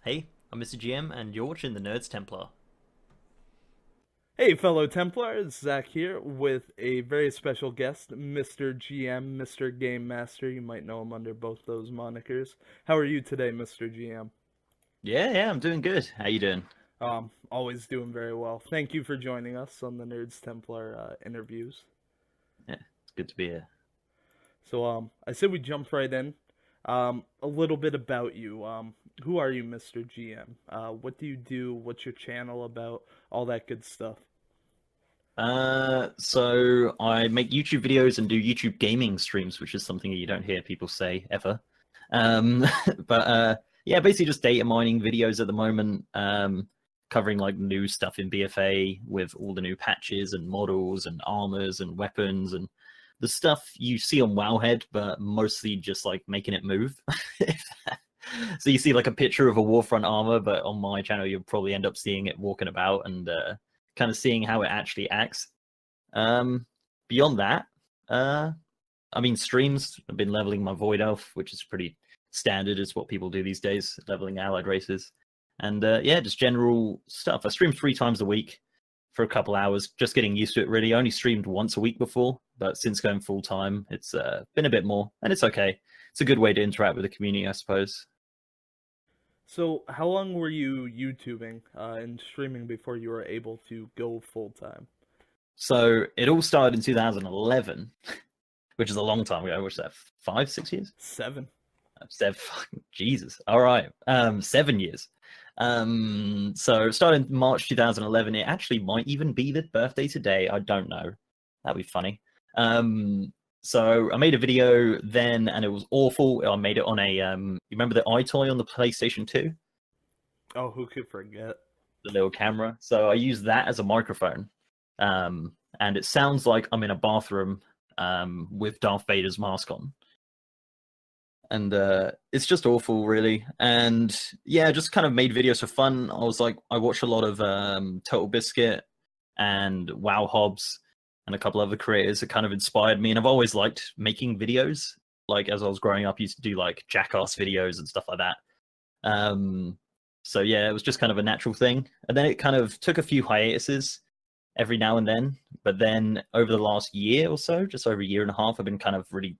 Hey, I'm MrGM, and you're watching the Nerds Templar. Hey, fellow Templars, Zach here with a very special guest, Mr. GM, Mr. Game Master. You might know him under both those monikers. How are you today, Mr. GM? Yeah, I'm doing good. How you doing? Always doing very well. Thank you for joining us on the Nerds Templar interviews. Yeah, it's good to be here. I said we jump right in. A little bit about you. Who are you, Mr. GM? What do you do? What's your channel about? All that good stuff. So I make YouTube videos and do YouTube gaming streams, which is something you don't hear people say ever. Um, yeah, basically just data mining videos at the moment, covering like new stuff in BFA with all the new patches and models and armors and weapons and the stuff you see on Wowhead, but mostly just like making it move. So you see like a picture of a Warfront armor, but on my channel you'll probably end up seeing it walking about and kind of seeing how it actually acts. Um, Beyond that, uh, I mean, streams. I've been leveling my Void Elf, which is pretty standard. It's what people do these days, leveling allied races. And yeah, just general stuff. I stream 3 times a week for a couple hours, just getting used to it really. I only streamed once a week before, but since going full time, it's been a bit more, and it's okay. It's a good way to interact with the community, I suppose. So, how long were you YouTubing and streaming before you were able to go full time? So it all started in 2011, which is a long time ago. What's that? 5, 6 years? 7. Jesus. All right. 7 years. So it started in March 2011. It actually might even be the birthday today. I don't know. That'd be funny. So I made a video then, and it was awful. I made it on a you remember the iToy on the PlayStation 2, Oh, who could forget? the little camera. So I used that as a microphone, and it sounds like I'm in a bathroom with Darth Vader's mask on. And it's just awful, really. And yeah, just kind of made videos for fun. I was like, I watched a lot of Total Biscuit and Wow Hobbs and a couple other creators that kind of inspired me. And I've always liked making videos. Like as I was growing up, I used to do like jackass videos and stuff like that. So yeah, it was just kind of a natural thing. And then it kind of took a few hiatuses every now and then. But then over the last year or so, just over a year and a half, I've been kind of really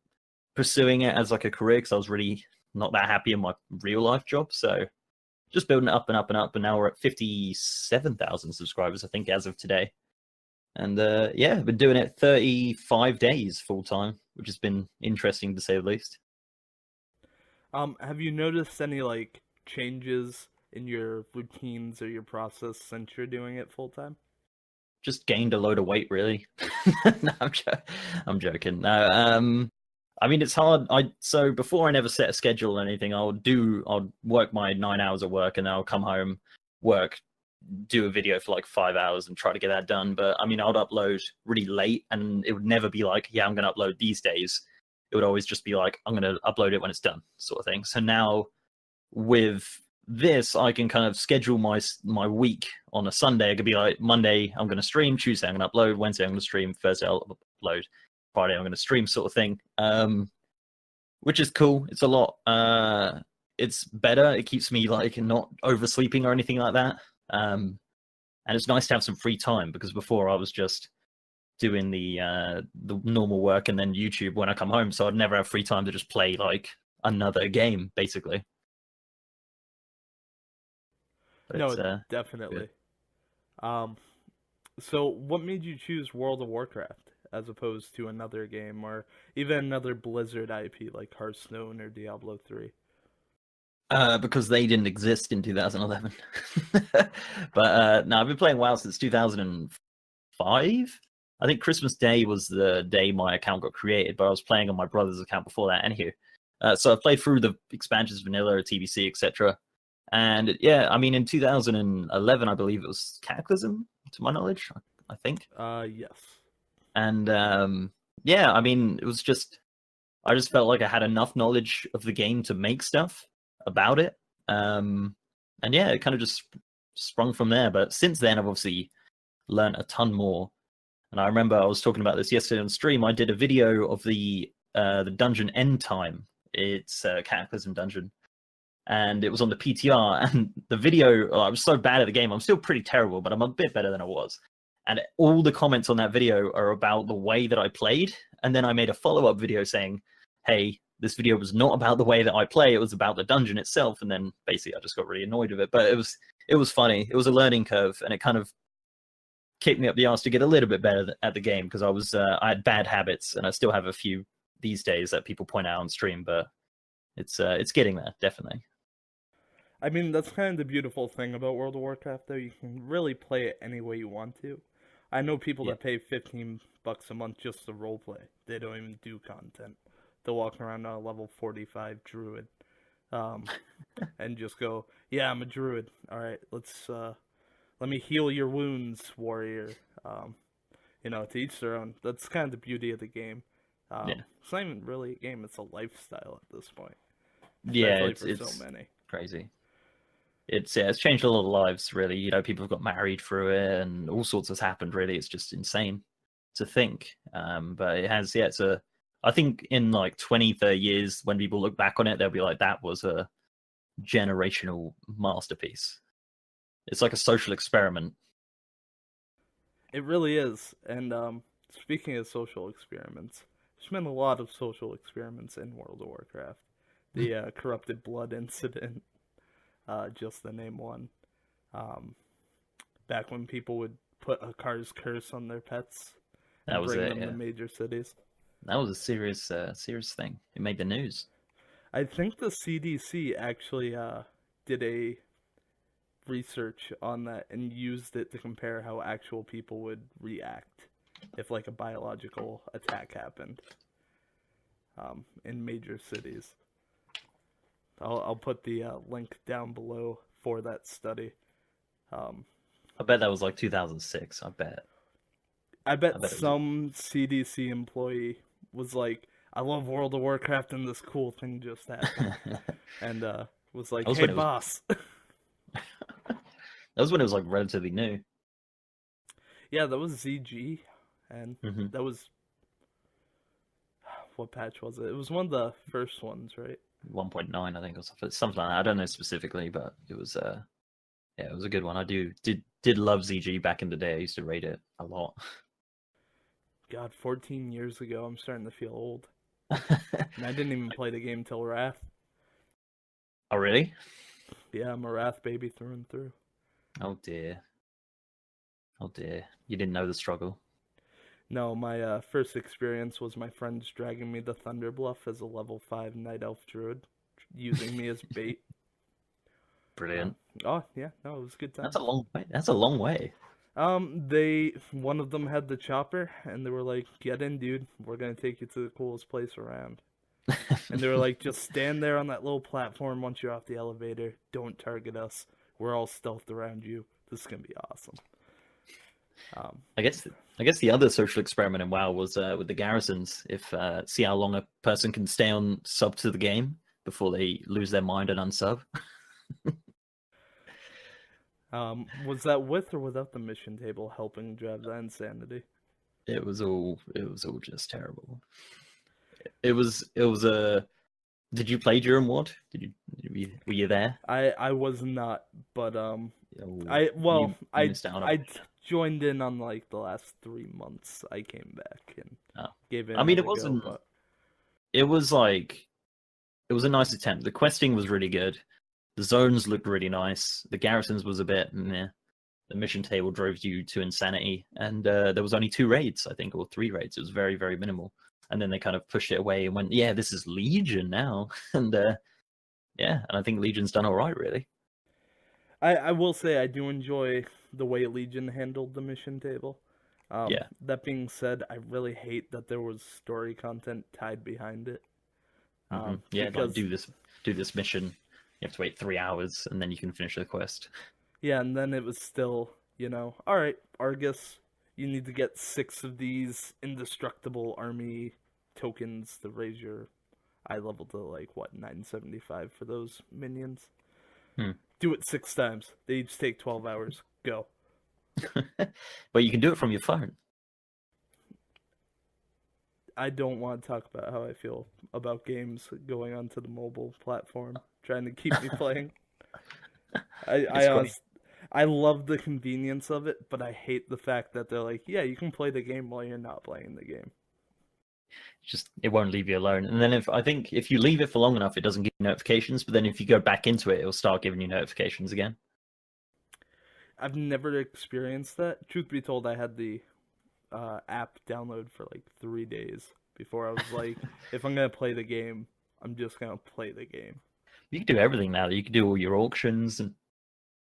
pursuing it as like a career because I was really not that happy in my real life job. So just building it up and up and up. And now we're at 57,000 subscribers, I think, as of today. And yeah, I've been doing it 35 days full time, which has been interesting to say the least. Have you noticed any like changes in your routines or your process since you're doing it full time? Just gained a load of weight, really. No, I'm joking. No, I mean it's hard. So before I never set a schedule or anything. I'll work my 9 hours of work, and then I'll come home, work, do a video for like 5 hours, and try to get that done. But I mean, I'd upload really late, and it would never be like, yeah, I'm going to upload these days. It would always just be like, I'm going to upload it when it's done, sort of thing. So now with this, I can kind of schedule my week on a Sunday. I could be like, Monday I'm going to stream, Tuesday I'm going to upload, Wednesday I'm going to stream, Thursday I'll upload, Friday I'm going to stream, sort of thing. Which is cool. It's a lot. It's better. It keeps me like not oversleeping or anything like that. And it's nice to have some free time because before I was just doing the normal work and then YouTube when I come home, so I'd never have free time to just play like another game, basically. But No, it's definitely. good. Um, so what made you choose World of Warcraft as opposed to another game or even another Blizzard IP like Hearthstone or Diablo 3? Because they didn't exist in 2011. But no, I've been playing WoW since 2005. I think Christmas Day was the day my account got created, but I was playing on my brother's account before that. Anywho, so I've played through the expansions, vanilla, TBC, etc. And yeah, I mean, in 2011, I believe it was Cataclysm, to my knowledge, I think. Yes. And yeah, I mean, it was just, I just felt like I had enough knowledge of the game to make stuff about it. And yeah, it kind of just sprung from there. But since then, I've obviously learned a ton more. And I remember I was talking about this yesterday on stream. I did a video of the dungeon End Time. It's a Cataclysm dungeon. and it was on the PTR. And the video, I was so bad at the game. I'm still pretty terrible, but I'm a bit better than I was. And all the comments on that video are about the way that I played. And then I made a follow-up video saying, hey, this video was not about the way that I play. It was about the dungeon itself. And then basically I just got really annoyed with it. But it was funny. It was a learning curve, and it kind of kicked me up the arse to get a little bit better at the game, because I had bad habits, and I still have a few these days that people point out on stream. But it's getting there, definitely. I mean, that's kind of the beautiful thing about World of Warcraft, though. You can really play it any way you want to. I know people that pay $15 a month just to roleplay. They don't even do content. They'll walk around on a level 45 druid, and just go, "Yeah, I'm a druid. All right, let me heal your wounds, warrior." To each their own. That's kind of the beauty of the game. It's not even really a game; it's a lifestyle at this point. Especially for so many. Crazy. It's changed a lot of lives, really. People have got married through it, and all sorts has happened. Really, it's just insane to think. But it has. I think in like 20, 30 years, when people look back on it, they'll be like, "That was a generational masterpiece." It's like a social experiment. It really is. And speaking of social experiments, there's been a lot of social experiments in World of Warcraft. The corrupted blood incident. Just to name one. Back when people would put a car's curse on their pets and bring them to major cities. That was a serious thing. It made the news. I think the CDC actually did a research on that and used it to compare how actual people would react if like a biological attack happened in major cities. I'll put the link down below for that study. I bet that was like 2006. I bet some CDC employee was like, "I love World of Warcraft and this cool thing just happened," and was like, "Hey, boss." That was when it was like relatively new. Yeah, that was ZG, and that was, what patch was it? It was one of the first ones, right? 1.9, I think, or something like that. I don't know specifically, but it was it was a good one. I did love ZG back in the day. I used to rate it a lot. God, 14 years ago, I'm starting to feel old. And I didn't even play the game till Wrath. Oh, really? Yeah, I'm a Wrath baby through and through. Oh dear. Oh dear. You didn't know the struggle. No, my first experience was my friends dragging me to Thunderbluff as a level 5 Night Elf Druid, using me as bait. Brilliant. Oh, yeah, no, it was a good time. That's a long way. That's a long way. One of them had the chopper, and they were like, "Get in, dude. We're gonna take you to the coolest place around." And they were like, "Just stand there on that little platform once you're off the elevator. Don't target us. We're all stealthed around you. This is gonna be awesome." I guess the other social experiment in WoW was with the garrisons. If see how long a person can stay on sub to the game before they lose their mind and unsub. Was that with or without the mission table helping drive the insanity? It was all just terrible. It was a. Did you play during what? Were you there? I was not, but I joined in on like the last 3 months. I came back and gave it. I mean, it wasn't. Go, but... It was like, it was a nice attempt. The questing was really good. The zones looked really nice. The garrisons was a bit meh. The mission table drove you to insanity, and there was only 2 raids, I think, or 3 raids. It was very, very minimal. And then they kind of pushed it away and went, "Yeah, this is Legion now," and and I think Legion's done all right, really. I will say I do enjoy the way Legion handled the mission table. That being said, I really hate that there was story content tied behind it. Because... like do this mission. You have to wait 3 hours, and then you can finish the quest. Yeah, and then it was still, all right, Argus, you need to get 6 of these indestructible army tokens to raise your eye level to, 975 for those minions. Do it 6 times. They each take 12 hours. Go. But you can do it from your phone. I don't want to talk about how I feel about games going onto the mobile platform. trying to keep me playing. I It's I, great. honest, I love the convenience of it, but I hate the fact that they're like, yeah, you can play the game while you're not playing the game. Just it won't leave you alone. And then I think if you leave it for long enough, it doesn't give you notifications. But then if you go back into it, it'll start giving you notifications again. I've never experienced that. Truth be told, I had the app download for like 3 days before I was like, if I'm gonna play the game, I'm just gonna play the game. You can do everything now. You can do all your auctions and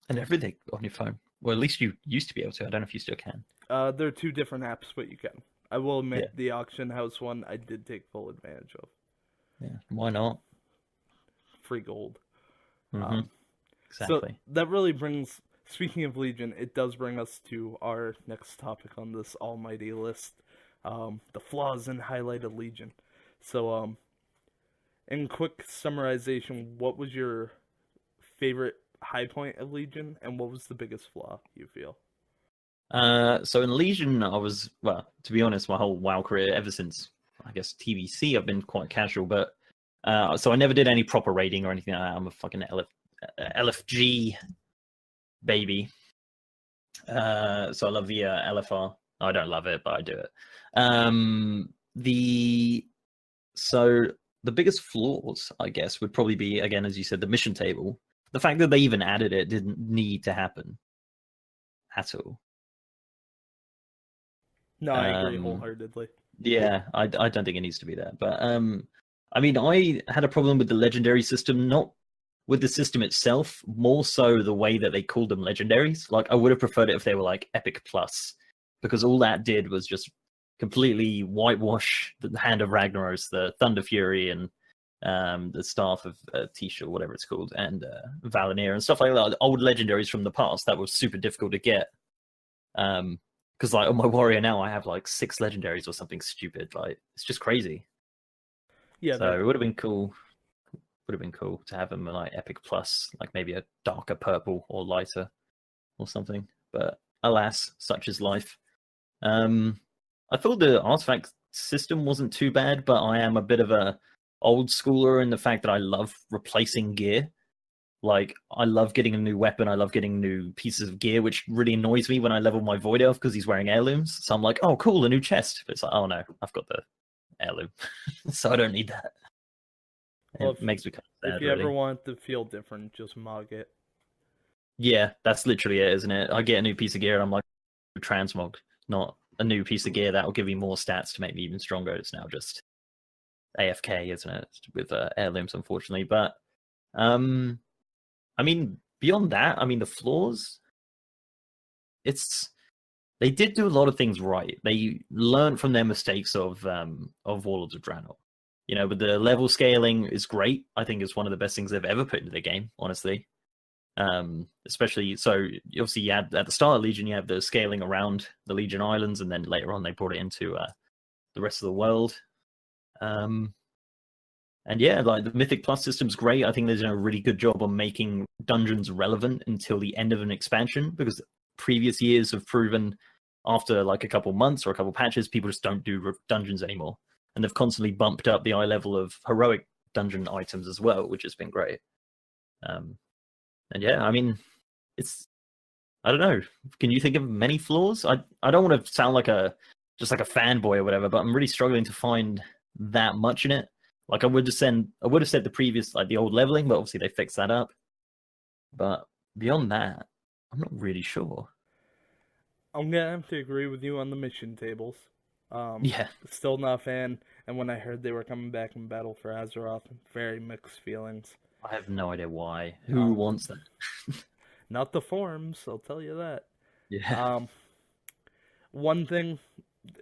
everything on your phone. Well, at least you used to be able to. I don't know if you still can. There are two different apps, but you can. I will admit, Yeah. the auction house one I did take full advantage of. Yeah. Why not? Free gold. Mm-hmm. So Exactly. that really brings, speaking of Legion, it does bring us to our next topic on this almighty list, the flaws and highlighted Legion. So, in quick summarization, what was your favorite high point of Legion, and what was the biggest flaw you feel? So in Legion, I was, well, to be honest, my whole WoW career, ever since I guess TVC, I've been quite casual. But so I never did any proper raiding or anything like that. I'm a fucking LFG baby. So I love the LFR. I don't love it, but I do it. The so the biggest flaws, I guess, would probably be, again, as you said, the mission table. The fact that they even added it didn't need to happen at all. No, I agree Um, wholeheartedly. Yeah, I don't think it needs to be there. But I mean, I had a problem with the legendary system, not with the system itself, more so the way that they called them legendaries. Like, I would have preferred it if they were like Epic Plus, because all that did was just completely whitewash the Hand of Ragnaros, the Thunder Fury, and the Staff of Tisha, whatever it's called, and Valinir and stuff like that. Old legendaries from the past that was super difficult to get. Because like on my warrior now, I have like 6 legendaries or something stupid. Like it's just crazy. Yeah, So it would have been cool. Would have been cool to have them like Epic Plus, like maybe a darker purple or lighter or something. But alas, such is life. I thought the artifact system wasn't too bad, but I am a bit of a old schooler in the fact that I love replacing gear. Like, I love getting a new weapon, I love getting new pieces of gear, which really annoys me when I level my Void Elf because he's wearing heirlooms. So I'm like, oh, cool, a new chest. But it's like, oh no, I've got the heirloom. So I don't need that. well, It makes me kind of if sad, you really. ever want to feel different, just mog it. Yeah, that's literally it, isn't it? I get a new piece of gear and I'm like, transmog, not a new piece of gear that will give me more stats to make me even stronger. It's now just AFK, isn't it? With heirlooms, unfortunately. But I mean, beyond that, I mean, the flaws, they did do a lot of things right. They learned from their mistakes of Warlords of Draenor. You know, but the level scaling is great. I think it's one of the best things they've ever put into the game, honestly. Especially, so obviously you had at the start of Legion, you have the scaling around the Legion Islands, and then later on they brought it into the rest of the world. And yeah, like the Mythic Plus system's great. I think they've done a really good job on making dungeons relevant until the end of an expansion, because previous years have proven after like a couple months or a couple patches, people just don't do dungeons anymore. And they've constantly bumped up the eye level of heroic dungeon items as well, which has been great. And yeah, I mean, I don't know. Can you think of many flaws? I don't want to sound like just like a fanboy or whatever, but I'm really struggling to find that much in it. Like I would have said the previous, like the old leveling, but obviously they fixed that up. But beyond that, I'm not really sure. I'm gonna have to agree with you on the mission tables. Yeah, Still not a fan, and when I heard they were coming back in Battle for Azeroth, very mixed feelings. I have no idea why. Who wants that? Not the forums, I'll tell you that. Yeah. One thing,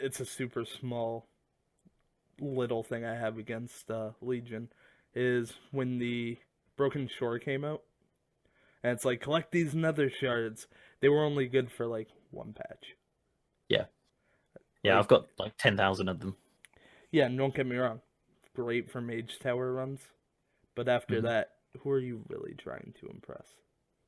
it's a super small little thing I have against Legion, is when the Broken Shore came out, and it's like, collect these nether shards. They were only good for like one patch. Yeah. Yeah, Like, I've got like 10,000 of them. yeah, and don't get me wrong, great for Mage Tower runs, but after Mhm. that, who are you really trying to impress?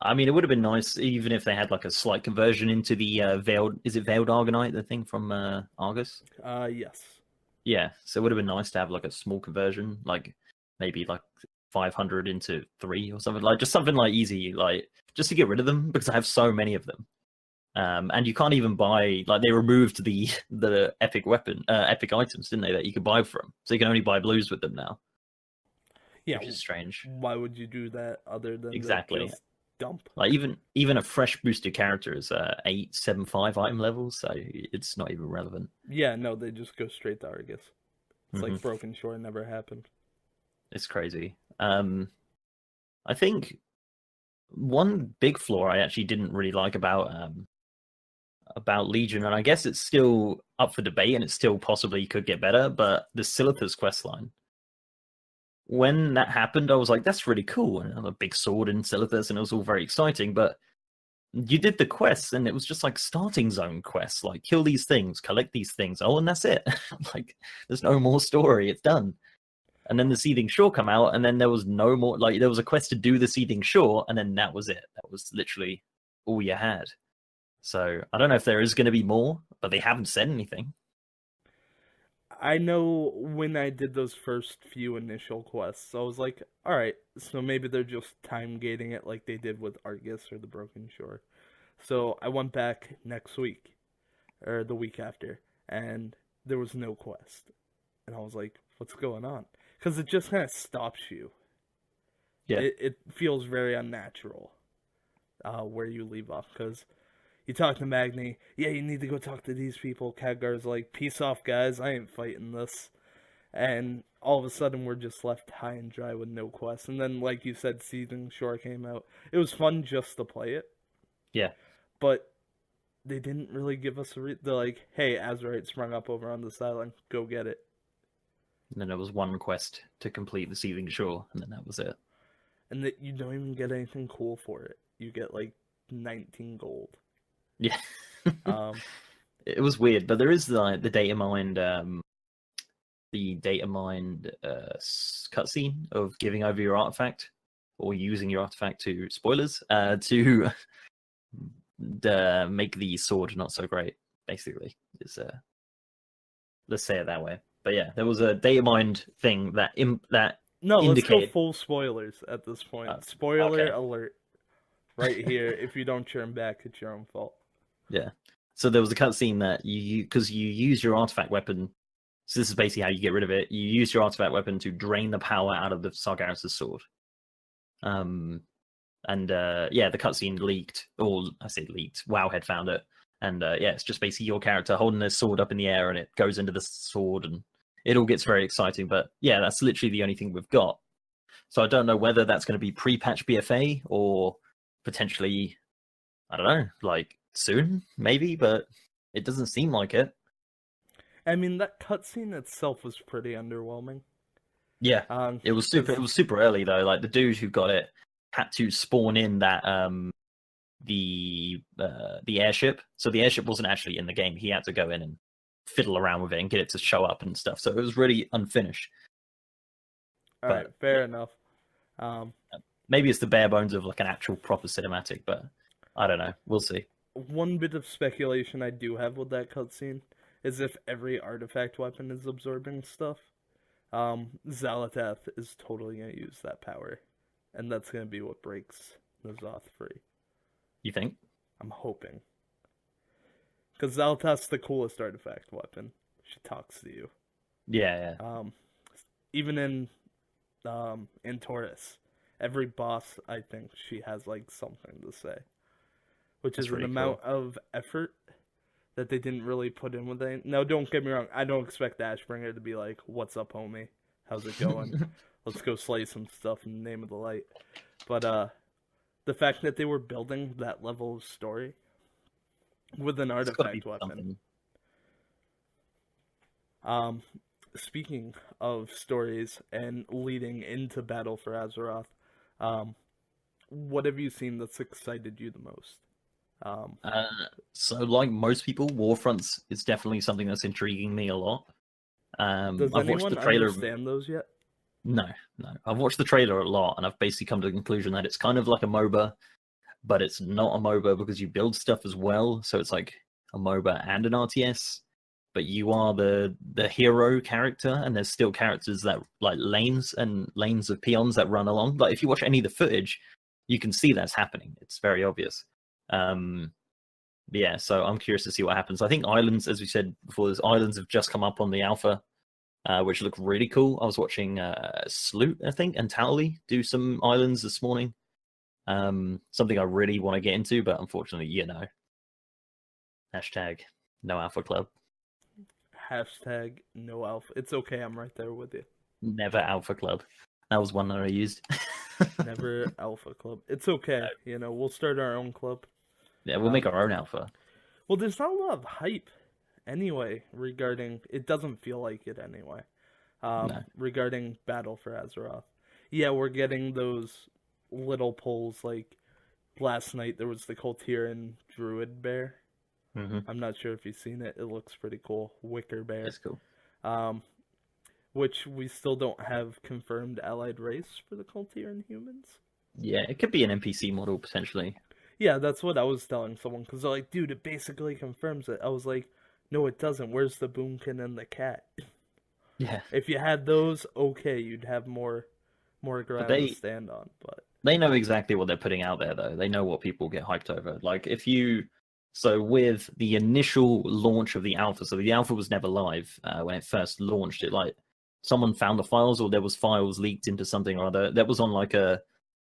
I mean, it would have been nice even if they had like a slight conversion into the veiled. Is it veiled Argonite, the thing from Argus? Yes. Yeah, so it would have been nice to have like a small conversion, like maybe like 500 into 3 or something, like just something like easy, like just to get rid of them because I have so many of them. And you can't even buy, like, they removed the epic epic items, didn't they, that you could buy from, so you can only buy blues with them now. Yeah, which is strange. Why would you do that other than Exactly. just dump? Like even a fresh boosted character is 875 item levels, so it's not even relevant. Yeah, no, they just go straight to Argus. It's like Broken Shore never happened. It's crazy. I think one big flaw I actually didn't really like about Legion, and I guess it's still up for debate, and it still possibly could get better, but the Silithus questline. When that happened, I was like, that's really cool, and a big sword in Silithus, and it was all very exciting, but you did the quests, and it was just like starting zone quests, like kill these things, collect these things, and that's it. Like, there's no more story, it's done. And then the Seething Shore come out, and then there was no more, like, there was a quest to do the Seething Shore, and then that was it. That was literally all you had. So I don't know if there is going to be more, but they haven't said anything. I know when I did those first few initial quests, I was like, alright, so maybe they're just time gating it like they did with Argus or the Broken Shore. So I went back next week, or the week after, and there was no quest. And I was like, what's going on? Because it just kind of stops you. Yeah. It feels very unnatural where you leave off, because you talk to Magni, yeah, you need to go talk to these people. Khadgar's like, peace off, guys, I ain't fighting this. And all of a sudden, we're just left high and dry with no quest. And then, like you said, Seething Shore came out. It was fun just to play it. Yeah. But they didn't really give us they're like, hey, Azeroth sprung up over on this island, go get it. And then there was one quest to complete the Seething Shore, and then that was it. And that you don't even get anything cool for it. You get, like, 19 gold. Yeah. It was weird, but there is the data mined cutscene of giving over your artifact or using your artifact to to make the sword not so great. Basically, is let's say it that way. But yeah, there was a data mined thing that Let's go full spoilers at this point. Spoiler okay. alert! Right here. If you don't turn back, it's your own fault. Yeah. So there was a cutscene that because you use your artifact weapon. So this is basically how you get rid of it. You use your artifact weapon to drain the power out of the Sargeras' sword. The cutscene leaked, or I say leaked. WoW had found it, and it's just basically your character holding their sword up in the air, and it goes into the sword, and it all gets very exciting. But yeah, that's literally the only thing we've got. So I don't know whether that's going to be pre-patch BFA or potentially, I don't know, like soon maybe, but it doesn't seem like it. I mean, that cutscene itself was pretty underwhelming. Yeah, it was super early though. Like the dude who got it had to spawn in that the airship. So the airship wasn't actually in the game. He had to go in and fiddle around with it and get it to show up and stuff. So it was really unfinished. All right, fair enough. Maybe it's the bare bones of like an actual proper cinematic, but I don't know. We'll see. One bit of speculation I do have with that cutscene is if every artifact weapon is absorbing stuff, Xal'atath is totally going to use that power. And that's going to be what breaks N'Zoth free. You think? I'm hoping. Because Xal'atath's the coolest artifact weapon. She talks to you. Yeah. Even in Taurus, every boss, I think she has like something to say. Which is an amount of effort that they didn't really put in with it. Now, don't get me wrong. I don't expect Ashbringer to be like, what's up, homie? How's it going? Let's go slay some stuff in the name of the light. But the fact that they were building that level of story with an artifact weapon. Speaking of stories and leading into battle for Azeroth, what have you seen that's excited you the most? So like most people, Warfronts is definitely something that's intriguing me a lot. Does I've watched the trailer. Understand those yet? No. I've watched the trailer a lot, and I've basically come to the conclusion that it's kind of like a MOBA, but it's not a MOBA because you build stuff as well. So it's like a MOBA and an RTS. but you are the hero character, and there's still characters that like lanes and lanes of peons that run along. Like if you watch any of the footage, you can see that's happening. It's very obvious. Yeah, so I'm curious to see what happens. I think islands, as we said before, those islands have just come up on the alpha, which look really cool. I was watching Sloot, I think, and Towley do some islands this morning. Something I really want to get into, but unfortunately, hashtag no alpha club. Hashtag no alpha. It's okay, I'm right there with you. Never alpha club. That was one that I used. Never alpha club. It's okay. We'll start our own club. Yeah, we'll make our own alpha. Well, there's not a lot of hype anyway regarding... It doesn't feel like it anyway. No. Regarding Battle for Azeroth. Yeah, we're getting those little polls, like last night there was the Coltiran Druid Bear. Mm-hmm. I'm not sure if you've seen it. It looks pretty cool. Wicker Bear. That's cool. Which we still don't have confirmed allied race for the Coltiran humans. Yeah, it could be an NPC model potentially. Yeah, that's what I was telling someone, because they're like, dude, it basically confirms it. I was like, no, it doesn't. Where's the Boomkin and the cat? Yeah. If you had those, okay, you'd have more ground to stand on. But they know exactly what they're putting out there, though. They know what people get hyped over. Like, so with the initial launch of the alpha, so the alpha was never live when it first launched. It like someone found the files, or there was files leaked into something or other. That was on like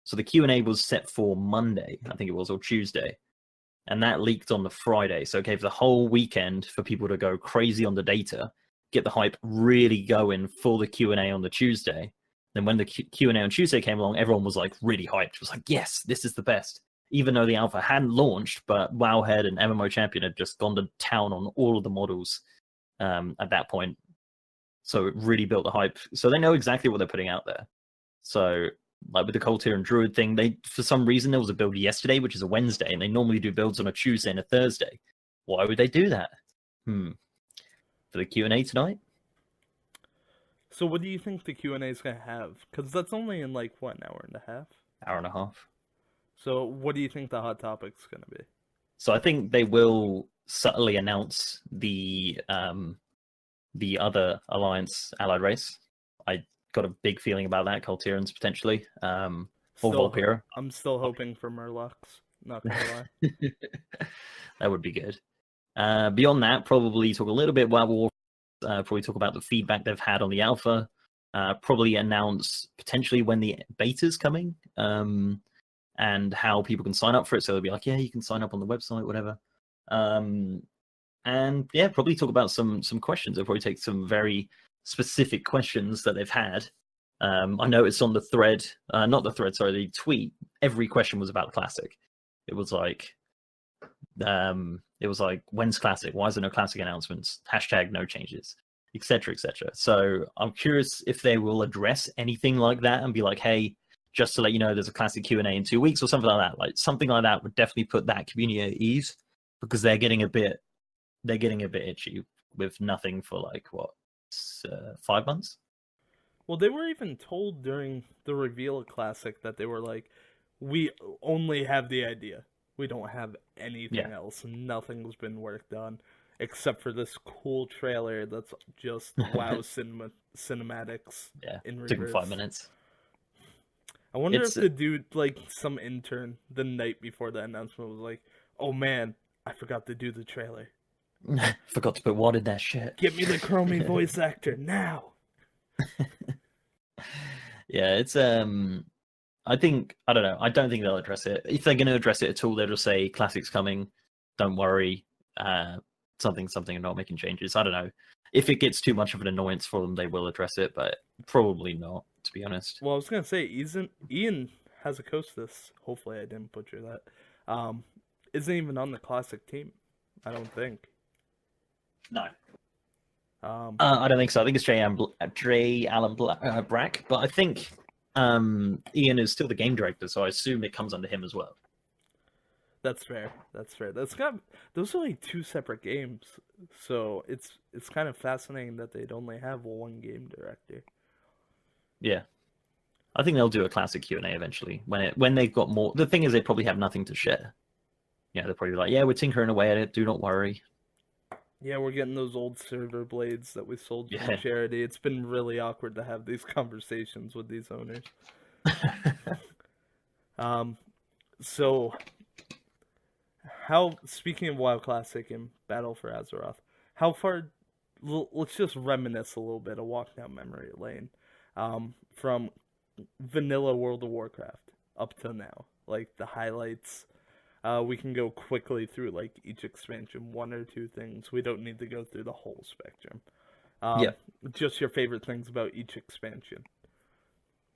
so the Q&A was set for Monday, I think it was, or Tuesday, and that leaked on the Friday. So it gave the whole weekend for people to go crazy on the data, get the hype really going for the Q&A on the Tuesday. Then when the Q&A on Tuesday came along, everyone was like really hyped. It was like, yes, this is the best. Even though the alpha hadn't launched, but Wowhead and MMO Champion had just gone to town on all of the models at that point. So it really built the hype. So they know exactly what they're putting out there. So like with the Coltier and Druid thing, for some reason there was a build yesterday, which is a Wednesday, and they normally do builds on a Tuesday and a Thursday. Why would they do that? For the Q&A tonight? So what do you think the Q&A is going to have? Because that's only in like, what, an hour and a half? Hour and a half. So what do you think the hot topic's going to be? So I think they will subtly announce the other alliance allied race. I got a big feeling about that, Coltirans potentially, or Volpira. I'm still hoping for Murlocs, not gonna lie. That would be good. Beyond that, probably talk a little bit about War. Probably talk about the feedback they've had on the alpha. Probably announce potentially when the beta's coming, and how people can sign up for it. So they'll be like, yeah, you can sign up on the website, whatever. And yeah, probably talk about some questions. They'll probably take some very specific questions that they've had. I noticed on the thread, not the thread, sorry, the tweet, every question was about Classic. It was like, when's Classic? Why is there no Classic announcements? Hashtag no changes, etc., etc. So I'm curious if they will address anything like that and be like, hey, just to let you know, there's a Classic Q&A in 2 weeks or something like that. Like something like that would definitely put that community at ease, because they're getting a bit itchy with nothing for like 5 months. Well, they were even told during the reveal of Classic that they were like, we only have the idea. We don't have anything else. Nothing's been worked on except for this cool trailer that's just wow cinematics in reverse. Took 5 minutes. I wonder if the dude, like some intern, the night before the announcement was like, oh man, I forgot to do the trailer. Forgot to put what in that shit. Get me the Chromie voice actor now. Yeah, it's I don't know. I don't think they'll address it. If they're going to address it at all, they'll just say Classic's coming. Don't worry. Something and not making changes. I don't know. If it gets too much of an annoyance for them, they will address it, but probably not, to be honest. Well, I was gonna say Ian has a Costas. Hopefully, I didn't butcher that. Isn't even on the Classic team. I don't think. No. I don't think so. I think it's J. Allen Brack, but I think Ian is still the game director, so I assume it comes under him as well. That's fair. Those are like 2 separate games, so it's kind of fascinating that they'd only have one game director. Yeah, I think they'll do a Classic Q&A eventually when they've got more. The thing is, they probably have nothing to share. Yeah, they're probably like, yeah, we're tinkering away at it. Do not worry. Yeah, we're getting those old server blades that we sold from Yeah. charity. It's been really awkward to have these conversations with these owners. Um, so how, speaking of WoW Classic and Battle for Azeroth, how far? Let's just reminisce a little bit, a walk down memory lane, from vanilla World of Warcraft up till now, like the highlights. We can go quickly through like each expansion, one or two things. We don't need to go through the whole spectrum. Yeah. Um, just your favorite things about each expansion.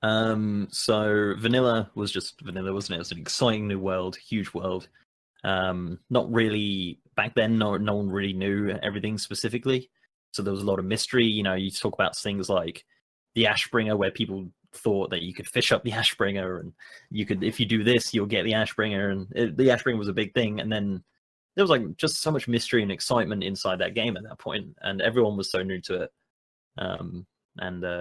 So vanilla was just vanilla, wasn't it? It was an exciting new world, huge world. Not really back then. No one really knew everything specifically, so there was a lot of mystery. You know, you talk about things like the Ashbringer, where people thought that you could fish up the Ashbringer, and you could, if you do this, you'll get the Ashbringer, and the Ashbringer was a big thing. And then there was like just so much mystery and excitement inside that game at that point, and everyone was so new to it.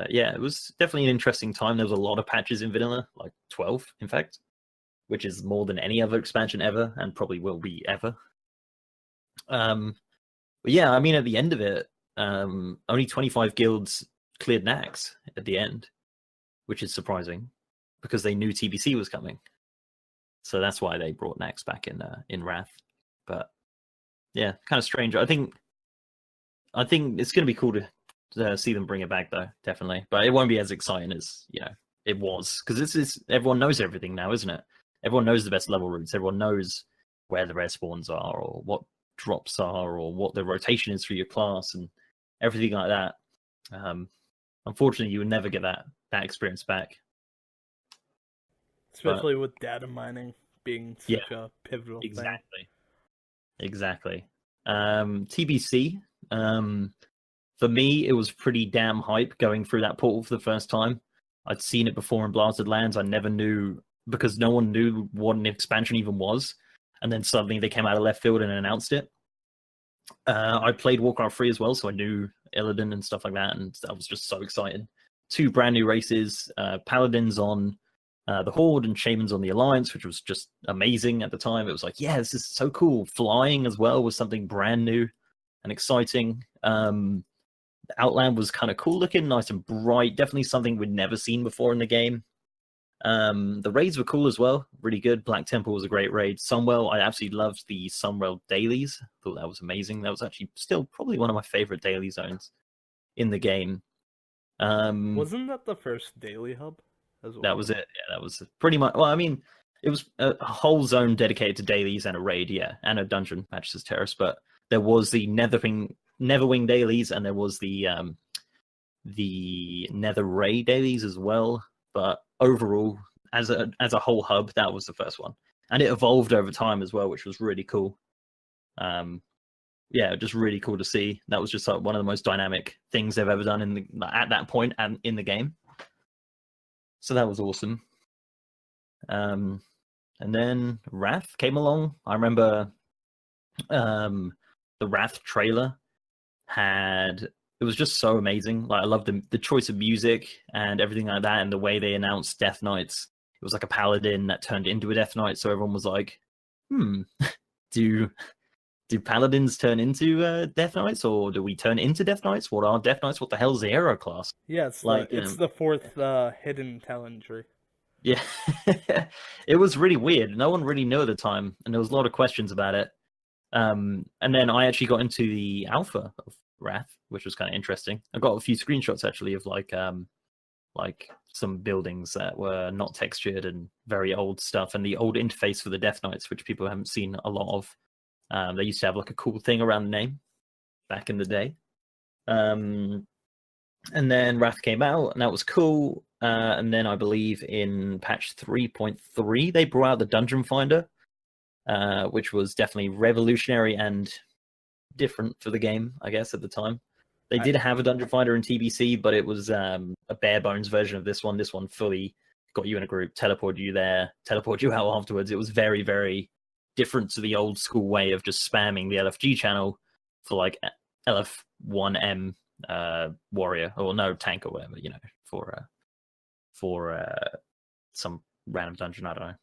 Yeah, it was definitely an interesting time. There was a lot of patches in vanilla, like 12, in fact, which is more than any other expansion ever, and probably will be ever. But yeah, I mean, at the end of it, only 25 guilds cleared Nax at the end, which is surprising because they knew TBC was coming. So that's why they brought Nax back in Wrath. But yeah, kind of strange. I think it's going to be cool to see them bring it back, though, definitely. But it won't be as exciting as it was, because this is, everyone knows everything now, isn't it? Everyone knows the best level routes. Everyone knows where the rare spawns are, or what drops are, or what the rotation is for your class, and everything like that. Unfortunately, you would never get that experience back. Especially with data mining being such a pivotal thing. Exactly. TBC, for me, it was pretty damn hype going through that portal for the first time. I'd seen it before in Blasted Lands. I never knew, because no one knew what an expansion even was. And then suddenly they came out of left field and announced it. I played Warcraft 3 as well, so I knew Illidan and stuff like that, and I was just so excited. 2 brand new races, Paladins on the Horde and Shamans on the Alliance, which was just amazing at the time. It was like, yeah, this is so cool. Flying as well was something brand new and exciting. Outland was kind of cool looking, nice and bright. Definitely something we'd never seen before in the game. The raids were cool as well, really good. Black Temple was a great raid. Sunwell, I absolutely loved the Sunwell dailies. Thought that was amazing. That was actually still probably one of my favorite daily zones in the game. Wasn't that the first daily hub as well? That was it. Yeah, that was pretty much. Well, I mean, it was a whole zone dedicated to dailies and a raid, yeah, and a dungeon, Majesty's Terrace. But there was the Netherwing dailies, and there was the Nether Ray dailies as well. But overall, as a whole hub, that was the first one, and it evolved over time as well, which was really cool. Yeah, just really cool to see. That was just like one of the most dynamic things they've ever done at that point and in the game. So that was awesome. And then Wrath came along. I remember the Wrath trailer it was just so amazing. Like, I loved the choice of music and everything like that, and the way they announced Death Knights. It was like a paladin that turned into a Death Knight, so everyone was like, do paladins turn into Death Knights, or do we turn into Death Knights? What are Death Knights? What the hell's the hero class? Yeah, it's the fourth hidden talent tree. Yeah, it was really weird. No one really knew at the time, and there was a lot of questions about it. And then I actually got into the alpha of Wrath, which was kind of interesting. I got a few screenshots actually of like some buildings that were not textured and very old stuff, and the old interface for the Death Knights, which people haven't seen a lot of. They used to have like a cool thing around the name back in the day. And then Wrath came out, and that was cool. And then I believe in patch 3.3, they brought out the Dungeon Finder, which was definitely revolutionary and different for the game, I guess, at the time. They did have a Dungeon Finder in TBC, but it was a bare bones version of this one. This one fully got you in a group, teleported you there, teleported you out afterwards. It was very, very different to the old school way of just spamming the LFG channel for like LF1M warrior, or no, tank or whatever, for some random dungeon, I don't know.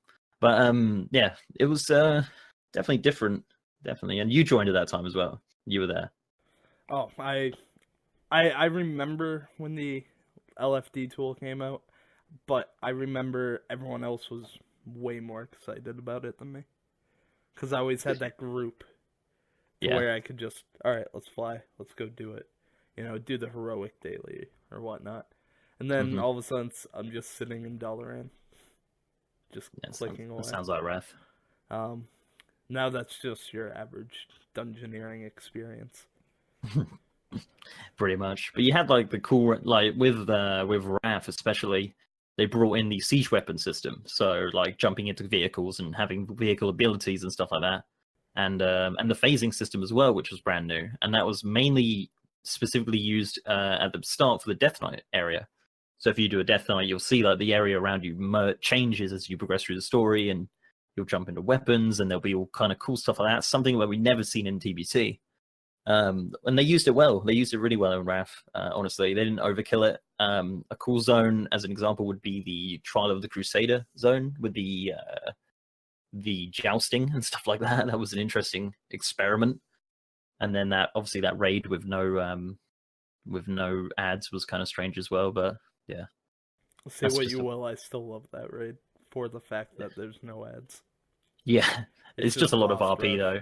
But yeah, it was definitely different, definitely. And you joined at that time as well. You were there. Oh, I remember when the LFD tool came out, but I remember everyone else was way more excited about it than me. Because I always had that group to Yeah. where I could just, all right, let's fly, let's go do it. Do the heroic daily or whatnot. And then Hmm. all of a sudden, I'm just sitting in Dalaran, just Yeah, clicking that away. sounds like Wrath. Um, Now that's just your average dungeoneering experience. Pretty much. But you had like the cool, like with Wrath especially, they brought in the siege weapon system. So like jumping into vehicles and having vehicle abilities and stuff like that, and the phasing system as well, which was brand new, and that was mainly specifically used at the start for the Death Knight area. So if you do a Death Knight, you'll see like the area around you changes as you progress through the story, and you'll jump into weapons, and there'll be all kind of cool stuff like that. Something that we never seen in TBC. And they used it well. They used it really well in Wrath. Honestly, they didn't overkill it. A cool zone, as an example, would be the Trial of the Crusader zone with the jousting and stuff like that. That was an interesting experiment. And then that obviously that raid with no ads was kind of strange as well. But yeah, Say that's what just you will, I still love that raid for the fact that there's no ads. yeah, It's it's just a just lot of boss RP growth. though.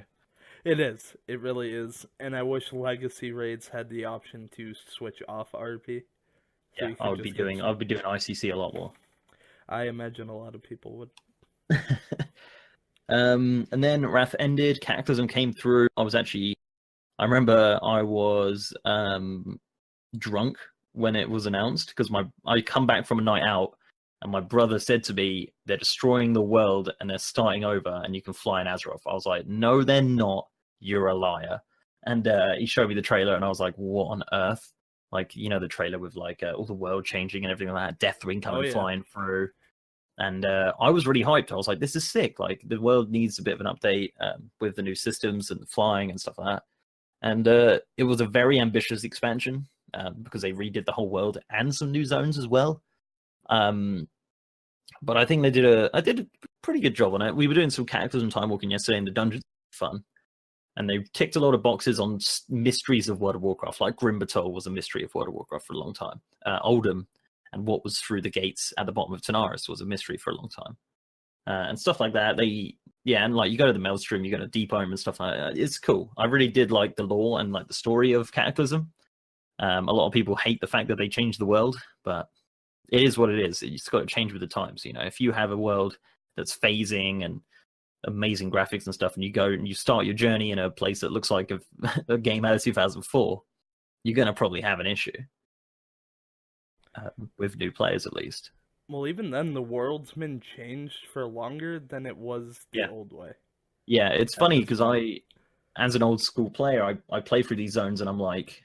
It is. It really is. And I wish legacy raids had the option to switch off RP, so Yeah, you could just get. I would be doing ICC a lot more. I imagine a lot of people would. And then Wrath ended, Cataclysm came through. I remember I was drunk when it was announced because I come back from a night out and my brother said to me, they're destroying the world and they're starting over and you can fly in Azeroth. I was like, no, they're not. You're a liar. And he showed me the trailer and I was like, what on earth? Like, the trailer with like all the world changing and everything like that, Deathwing Oh coming yeah. flying through. And I was really hyped. I was like, this is sick. Like, the world needs a bit of an update with the new systems and flying and stuff like that. And it was a very ambitious expansion because they redid the whole world and some new zones as well. But I think I did a pretty good job on it. We were doing some Cataclysm time walking yesterday, and the dungeons were fun. And they ticked a lot of boxes on mysteries of World of Warcraft, like Grimbatol was a mystery of World of Warcraft for a long time. Oldham and what was through the gates at the bottom of Tanaris was a mystery for a long time. And stuff like that. And like you go to the Maelstrom, you go to Deep Home and stuff like that. It's cool. I really did like the lore and like the story of Cataclysm. A lot of people hate the fact that they changed the world, but it is what it is. It's got to change with the times. If you have a world that's phasing and amazing graphics and stuff, and you go and you start your journey in a place that looks like a game out of 2004, you're going to probably have an issue with new players, at least. Well, even then, the world's been changed for longer than it was the Yeah. old way. Yeah, it's At funny this because point. as an old school player, I play through these zones and I'm like,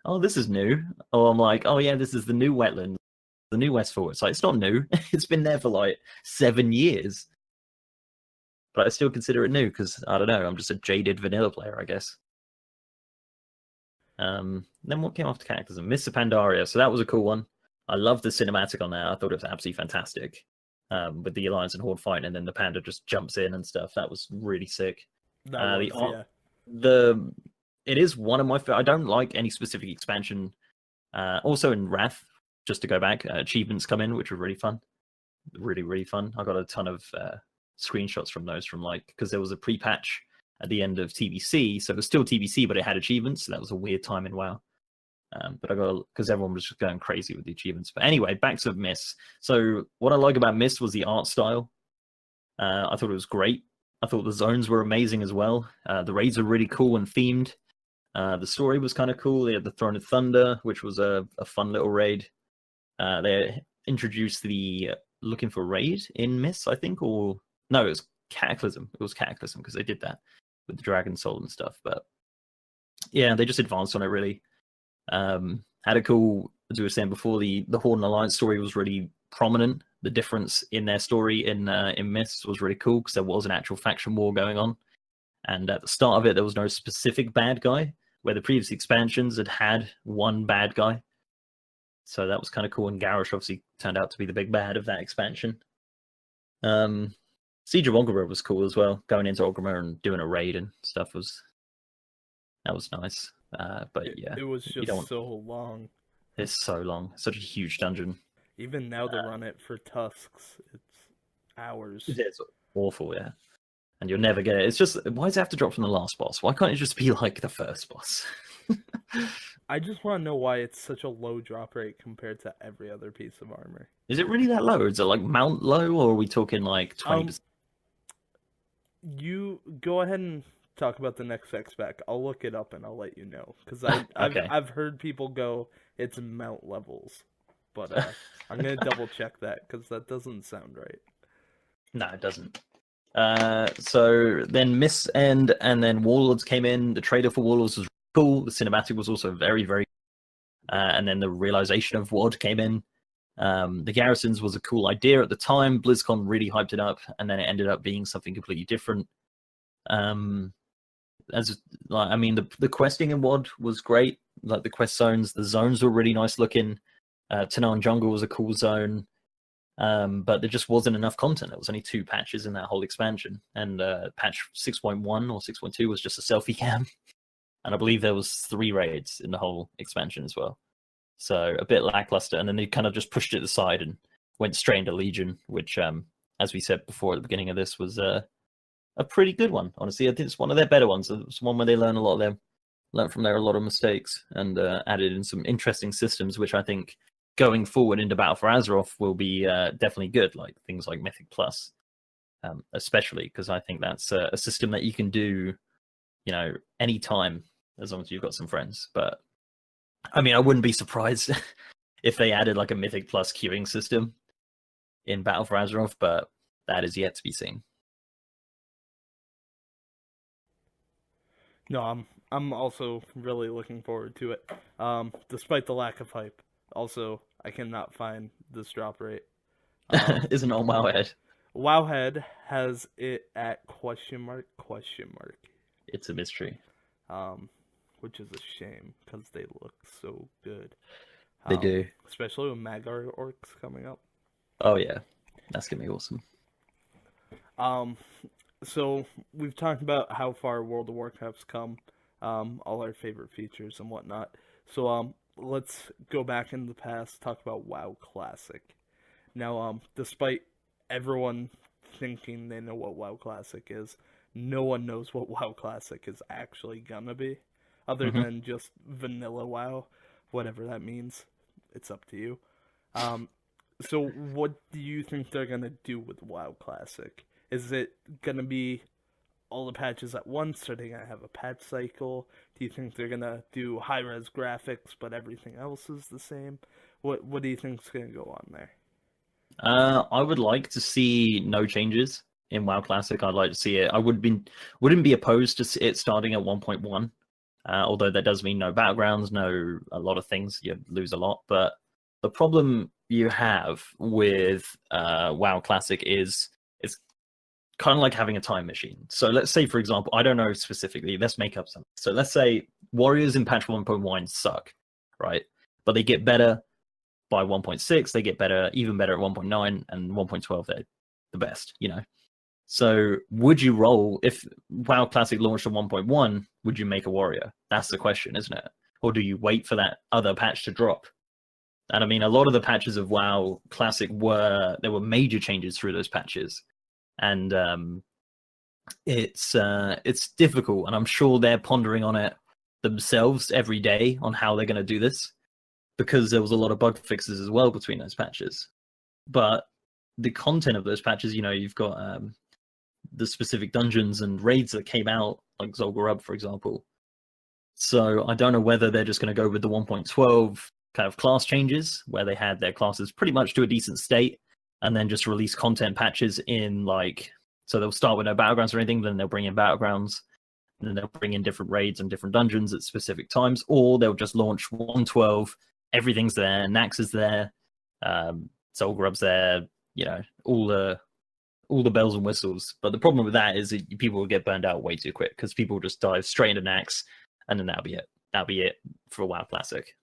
oh, this is new. Or I'm like, oh yeah, this is the new wetland, the new Westfall. It's like, it's not new. It's been there for like 7 years. But I still consider it new because, I don't know, I'm just a jaded vanilla player, I guess. Then what came after Cataclysm? Mr. Pandaria. So that was a cool one. I loved the cinematic on that. I thought it was absolutely fantastic. With the Alliance and Horde fight, and then the panda just jumps in and stuff. That was really sick. That was, The art, yeah. it is one of my. I don't like any specific expansion. Also in Wrath, just to go back, achievements come in, which were really fun, really really fun. I got a ton of screenshots from those because there was a pre-patch at the end of TBC, so it was still TBC, but it had achievements. So that was a weird time in WoW. But I got because everyone was just going crazy with the achievements. But anyway, back to Mist. So what I like about Mist was the art style. I thought it was great. I thought the zones were amazing as well. The raids are really cool and themed. The story was kind of cool. They had the Throne of Thunder, which was a fun little raid. They introduced the Looking for Raid in Mist, I think, or no, it was Cataclysm. It was Cataclysm because they did that with the Dragon Soul and stuff. But yeah, they just advanced on it really. Had a cool, as we were saying before, the Horde and Alliance story was really prominent. The difference in their story in Mist was really cool because there was an actual faction war going on. And at the start of it, there was no specific bad guy, where the previous expansions had one bad guy. So that was kind of cool, and Garrosh obviously turned out to be the big bad of that expansion. Siege of Orgrimmar was cool as well. Going into Orgrimmar and doing a raid and stuff that was nice. But yeah, It was you don't just want. so long. It's so long, such a huge dungeon. Even now to run it for tusks, it's hours. It's awful, yeah. And you'll never get it. It's just, why does it have to drop from the last boss? Why can't it just be like the first boss? I just want to know why it's such a low drop rate compared to every other piece of armor. Is it really that low? Is it like mount low, or are we talking like Um, 20%? you go ahead and talk about the next X spec. I'll look it up and I'll let you know because I've Okay. I've heard people go it's mount levels, but I'm gonna double check that because that doesn't sound right. No, it doesn't. So then Miss End and then Warlords came in. The trailer for Warlords was cool. The cinematic was also very, very. And then the realization of WoD came in. The Garrisons was a cool idea at the time. BlizzCon really hyped it up, and then it ended up being something completely different. As like, I mean, the questing in WoD was great. Like the quest zones, the zones were really nice looking. Tanaan Jungle was a cool zone. But there just wasn't enough content. There was only 2 patches in that whole expansion, and patch 6.1 or 6.2 was just a selfie cam, and I believe there was 3 raids in the whole expansion as well. So a bit lackluster, and then they kind of just pushed it aside and went straight into Legion, which, as we said before at the beginning of this, was a pretty good one. Honestly, I think it's one of their better ones. It's one where they learned from there a lot of mistakes, and added in some interesting systems, which I think going forward into Battle for Azeroth will be definitely good, like things like Mythic Plus, especially because I think that's a system that you can do, anytime as long as you've got some friends. But I mean, I wouldn't be surprised if they added like a Mythic Plus queuing system in Battle for Azeroth, but that is yet to be seen. No, I'm also really looking forward to it. Despite the lack of hype. Also, I cannot find this drop rate. Isn't on Wowhead. Wowhead has it at question mark. It's a mystery. Which is a shame because they look so good. They do. Especially with Magar orcs coming up. Oh yeah, that's gonna be awesome. So we've talked about how far World of Warcraft's come, all our favorite features and whatnot. So let's go back in the past, talk about WoW Classic. Now, despite everyone thinking they know what WoW Classic is, no one knows what WoW Classic is actually gonna be, other than just vanilla WoW, whatever that means. It's up to you. So what do you think they're gonna do with WoW Classic? Is it gonna be all the patches at once? Are they gonna have a patch cycle? Do you think they're gonna do high res graphics but everything else is the same? What do you think's gonna go on there? I would like to see no changes in WoW Classic. I'd like to see it. I wouldn't be opposed to it starting at 1.1. Although that does mean no battlegrounds, no a lot of things. You lose a lot. But the problem you have with WoW Classic is it's kind of like having a time machine. So let's say, for example, I don't know specifically. Let's make up something. So let's say warriors in patch 1.1 suck, right? But they get better by 1.6. They get better, even better at 1.9, and 1.12. They're the best, So would you roll if WoW Classic launched on 1.1? Would you make a warrior? That's the question, isn't it? Or do you wait for that other patch to drop? And I mean, a lot of the patches of WoW Classic there were major changes through those patches, and it's difficult. And I'm sure they're pondering on it themselves every day on how they're going to do this, because there was a lot of bug fixes as well between those patches. But the content of those patches, you've got the specific dungeons and raids that came out, like Zul'Gurub, for example. So I don't know whether they're just going to go with the 1.12 kind of class changes, where they had their classes pretty much to a decent state, and then just release content patches in so they'll start with no battlegrounds or anything, then they'll bring in battlegrounds, and then they'll bring in different raids and different dungeons at specific times, or they'll just launch 1.12, everything's there, Nax is there, Zul'Gurub's there, all the bells and whistles. But the problem with that is that people will get burned out way too quick, because people will just dive straight into Nax, and then that'll be it. That'll be it for WoW Classic.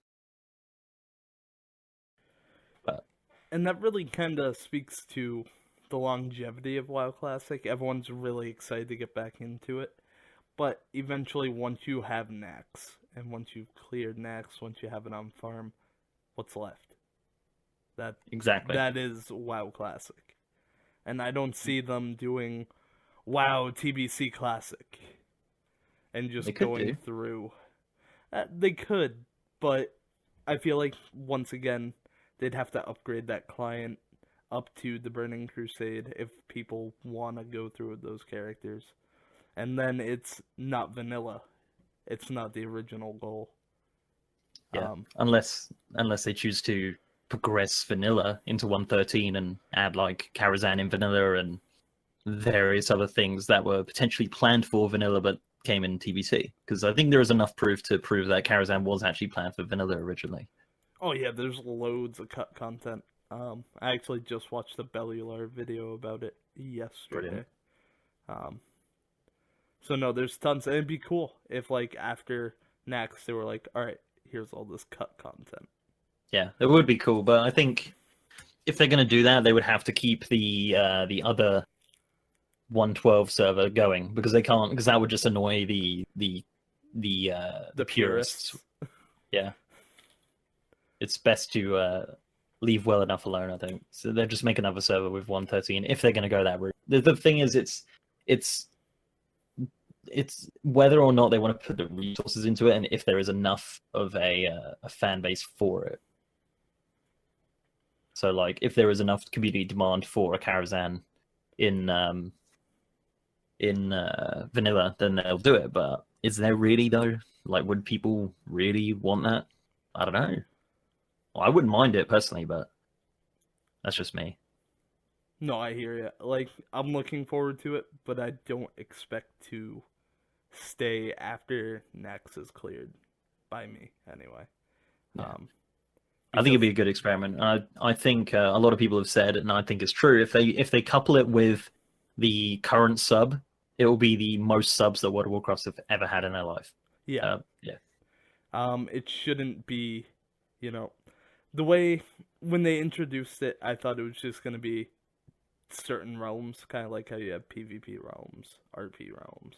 And that really kind of speaks to the longevity of WoW Classic. Everyone's really excited to get back into it. But eventually, once you have Nax and once you've cleared Nax, once you have it on farm, what's left? Exactly. That is WoW Classic. And I don't see them doing WoW TBC Classic and just going through. They could, but I feel like, once again, they'd have to upgrade that client up to the Burning Crusade if people want to go through with those characters. And then it's not vanilla. It's not the original goal. Yeah, unless they choose to progress vanilla into 113 and add like Karazhan in vanilla and various other things that were potentially planned for vanilla but came in TBC. Because I think there is enough proof to prove that Karazhan was actually planned for vanilla originally. Oh yeah, there's loads of cut content. I actually just watched a Bellular video about it yesterday. So no, there's tons. And it'd be cool if, like, after Nax they were like, all right, here's all this cut content. Yeah, it would be cool, but I think if they're going to do that, they would have to keep the other 112 server going, because they can't, because that would just annoy the purists. Yeah, it's best to leave well enough alone, I think. So they'll just make another server with 113 if they're going to go that route. The thing is, it's whether or not they want to put the resources into it, and if there is enough of a fan base for it. So, like, if there is enough community demand for a Karazhan in vanilla, then they'll do it. But is there really, though? Like, would people really want that? I don't know. Well, I wouldn't mind it personally, but that's just me. No, I hear you. Like, I'm looking forward to it, but I don't expect to stay after Nax is cleared, by me anyway. Yeah. I think it'd be a good experiment. I think a lot of people have said, and I think it's true, if they couple it with the current sub, it will be the most subs that World of Warcraft have ever had in their life. Yeah. It shouldn't be, the way when they introduced it, I thought it was just going to be certain realms, kind of like how you have PvP realms, RP realms.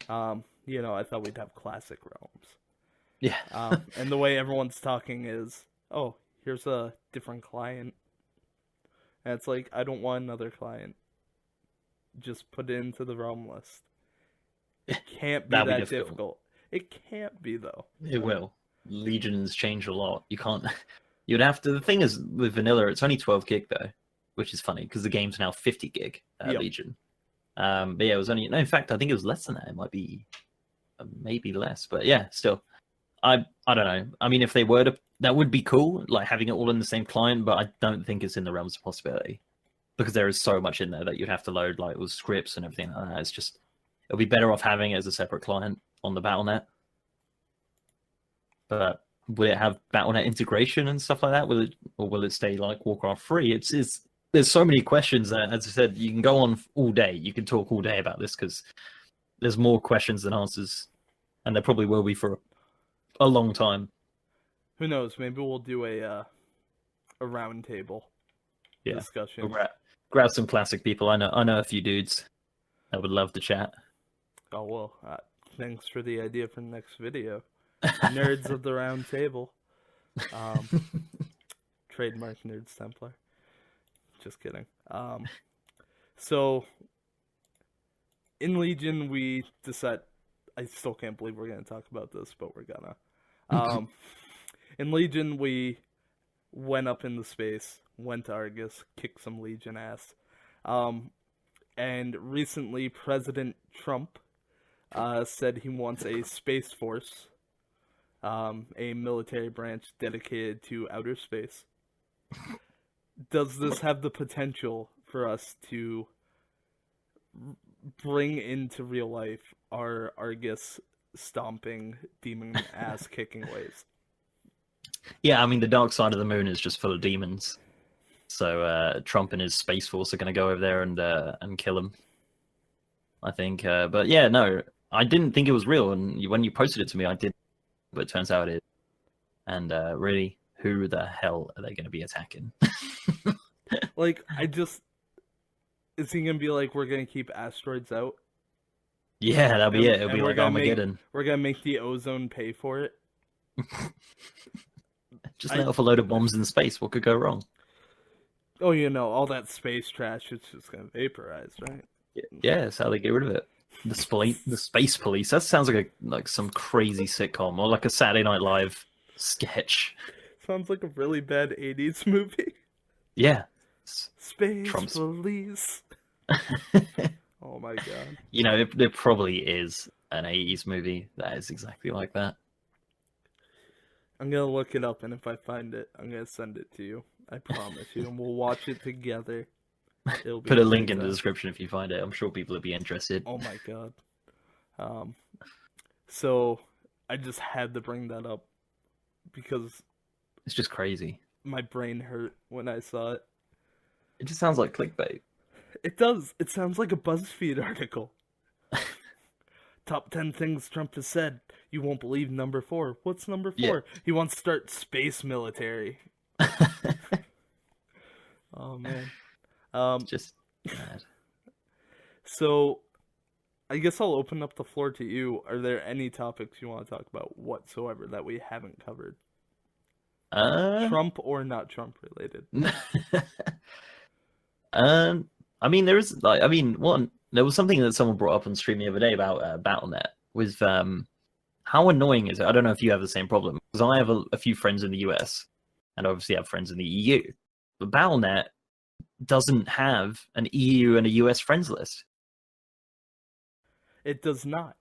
I thought we'd have classic realms. Yeah. And the way everyone's talking is, oh, here's a different client. And it's like, I don't want another client. Just put it into the realm list. It can't be that difficult. It can't be, though. It will. Legions change a lot. You can't... You'd have to... The thing is, with vanilla, it's only 12 gig, though, which is funny, because the game's now 50 gig, Legion. But yeah, it was only... No, in fact, I think it was less than that. It might be maybe less, but yeah, still. I don't know. I mean, if they were to... That would be cool, like having it all in the same client, but I don't think it's in the realms of possibility. Because there is so much in there that you'd have to load, like, with scripts and everything like that. It's just... It'll be better off having it as a separate client on the Battle.net. But will it have Battle.net integration and stuff like that? Will it stay like Warcraft free? There's so many questions that, as I said, you can go on all day. You can talk all day about this because there's more questions than answers, and there probably will be for a long time. Who knows? Maybe we'll do a round table discussion. We'll grab some classic people. I know a few dudes that would love to chat. Oh well, thanks for the idea for the next video. Nerds of the round table. Trademark Nerds Templar. Just kidding. So in Legion we decide, I still can't believe we're gonna talk about this, but we're gonna. In Legion we went up into space, went to Argus, kicked some Legion ass. And recently President Trump said he wants a space force. A military branch dedicated to outer space. Does this have the potential for us to bring into real life our Argus stomping, demon ass kicking ways? Yeah, I mean, the dark side of the moon is just full of demons. So Trump and his space force are going to go over there and kill him, I think. But yeah, no, I didn't think it was real. And when you posted it to me, I did. But it turns out it is. And really, who the hell are they going to be attacking? Like, is he going to be like, we're going to keep asteroids out? Yeah, that'll be it. It'll And be like Armageddon. we're gonna make the ozone pay for it. Just let off a load of bombs in space. What could go wrong? Oh, all that space trash, it's just gonna vaporize, right? Yeah, that's how they get rid of it. The space police. That sounds like some crazy sitcom or like a Saturday Night Live sketch. Sounds like a really bad 80s movie. Yeah. Space Trump's... police. Oh my god. There probably is an 80s movie that is exactly like that. I'm gonna look it up, and if I find it, I'm gonna send it to you. I promise you, and we'll watch it together. It'll be Put a link in the description if you find it. I'm sure people would be interested. Oh my god. So I just had to bring that up because it's just crazy. My brain hurt when I saw it. It just sounds like clickbait. It does. It sounds like a BuzzFeed article. Top 10 things Trump has said. You won't believe number 4. What's number 4? Yeah. He wants to start space military. Oh, man. Just bad. So, I guess I'll open up the floor to you. Are there any topics you want to talk about whatsoever that we haven't covered? Trump or not Trump related? There is there was something that someone brought up on stream the other day about BattleNet with how annoying is it? I don't know if you have the same problem, because I have a few friends in the US and obviously have friends in the EU, but BattleNet doesn't have an EU and a US friends list. It does not.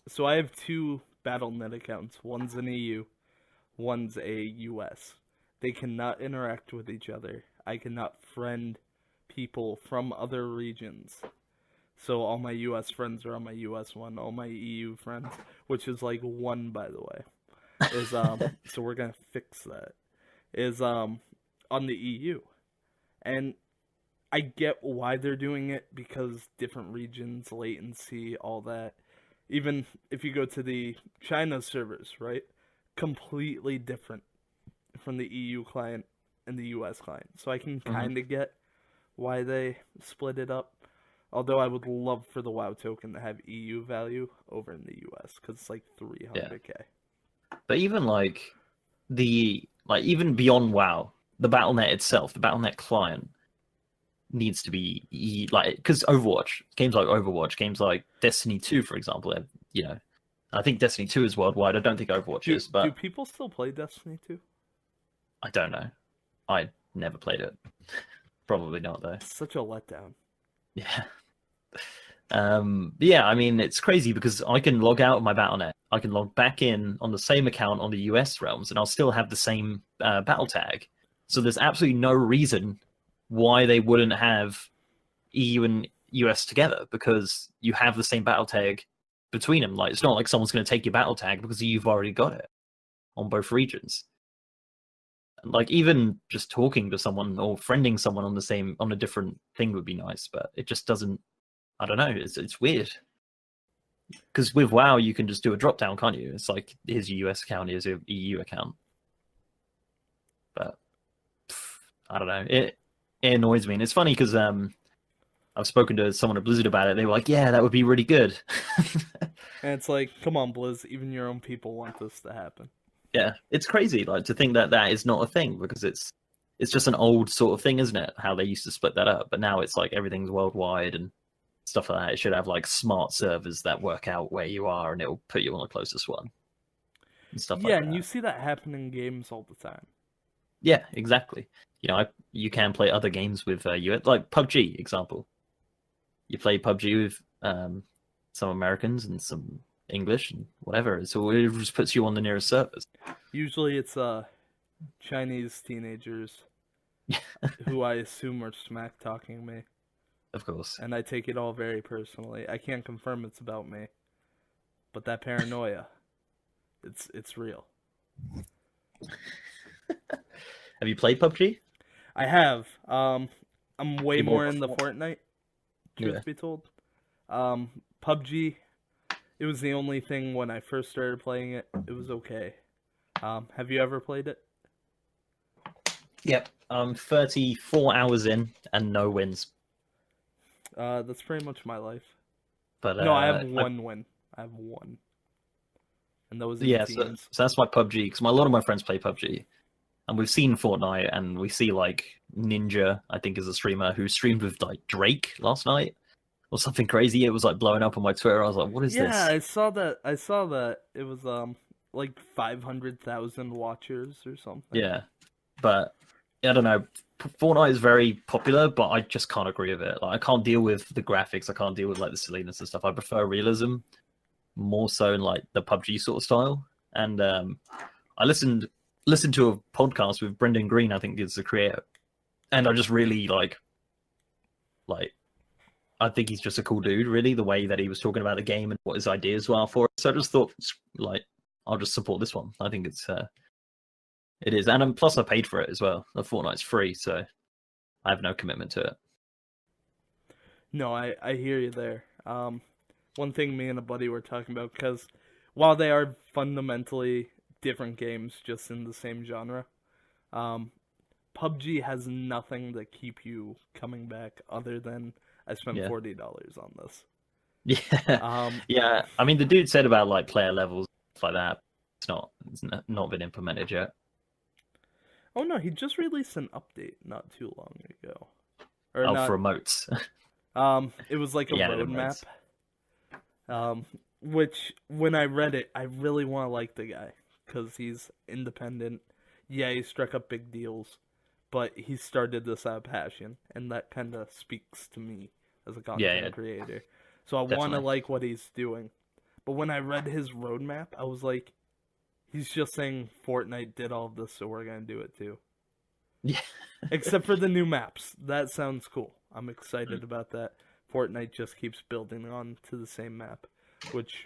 So I have 2 BattleNet accounts. One's an EU, one's a US. They cannot interact with each other. I cannot friend people from other regions. So all my US friends are on my US one. All my EU friends, which is like 1, by the way, is so we're gonna fix that. Is on the EU, and I get why they're doing it, because different regions, latency, all that. Even if you go to the China servers, right, completely different from the EU client and the US client. So I can kind of get why they split it up. Although I would love for the WoW token to have EU value over in the US, because it's like 300k. But even even beyond WoW, the BattleNet itself, the BattleNet client needs to be because games like Overwatch, games like Destiny 2, for example, I think Destiny 2 is worldwide. I don't think Overwatch is. But do people still play Destiny 2? I don't know. I never played it. Probably not, though. It's such a letdown. Yeah. It's crazy because I can log out of my BattleNet. I can log back in on the same account on the US realms, and I'll still have the same battle tag. So there's absolutely no reason why they wouldn't have EU and US together, because you have the same battle tag between them. Like, it's not like someone's going to take your battle tag because you've already got it on both regions. Like, even just talking to someone or friending someone on a different thing would be nice, but it just doesn't. I don't know. It's weird. Because with WoW, you can just do a drop down, can't you? It's like, here's your US account, here's your EU account. But I don't know. It annoys me, and it's funny because I've spoken to someone at Blizzard about it. They were like, "Yeah, that would be really good." And it's like, come on, Blizz. Even your own people want this to happen. Yeah, it's crazy, like, to think that is not a thing, because it's just an old sort of thing, isn't it? How they used to split that up, but now it's like everything's worldwide and stuff like that. It should have like smart servers that work out where you are, and it'll put you on the closest one and stuff like that. Yeah, and you see that happen in games all the time. Yeah, exactly. You can play other games with like PUBG, example. You play PUBG with some Americans and some English and whatever, so it just puts you on the nearest servers. Usually it's Chinese teenagers who I assume are smack talking me. Of course. And I take it all very personally. I can't confirm it's about me, but that paranoia, it's real. Have you played PUBG? I have. I'm way more in the Fortnite, truth be told. PUBG, it was the only thing when I first started playing it. It was okay. Have you ever played it? Yep. 34 hours in and no wins. That's pretty much my life. But No, I have one win. I have one, and that was in yeah, teams. so that's my PUBG because a lot of my friends play PUBG, and we've seen Fortnite, and we see like Ninja, I think, is a streamer who streamed with like Drake last night or something crazy. It was like blowing up on my Twitter. I was like, what is Yeah, this? I saw that. I saw that it was like 500,000 watchers or something. Yeah, but I don't know. Fortnite is very popular, but I just can't agree with it. Like, I can't deal with the graphics. I can't deal with like the silliness and stuff. I prefer realism more so in like the PUBG sort of style. And I listened to a podcast with Brendan Green, I think is the creator, and I just really like I think he's just a cool dude. Really, the way that he was talking about the game and what his ideas were for it. So I just thought, like, I'll just support this one. I think it is, and plus I paid for it as well. The Fortnite's free, so I have no commitment to it. No, I hear you there. One thing me and a buddy were talking about, because while they are fundamentally different games, just in the same genre, PUBG has nothing to keep you coming back other than I spent Yeah. $40 on this. Yeah, yeah. I mean, the dude said about like player levels stuff like that. It's not been implemented yet. Oh no, he just released an update not too long ago. Or Oh, not. for emotes. It was like a Yeah, roadmap. Which when I read it, I really want to like the guy because he's independent. Yeah, he struck up big deals, but he started this out of passion, and that kind of speaks to me as a content creator. So I want to like what he's doing. But when I read his roadmap, I was like, he's just saying Fortnite did all of this, so we're gonna do it too. Yeah. Except for the new maps. That sounds cool. I'm excited about that. Fortnite just keeps building on to the same map, which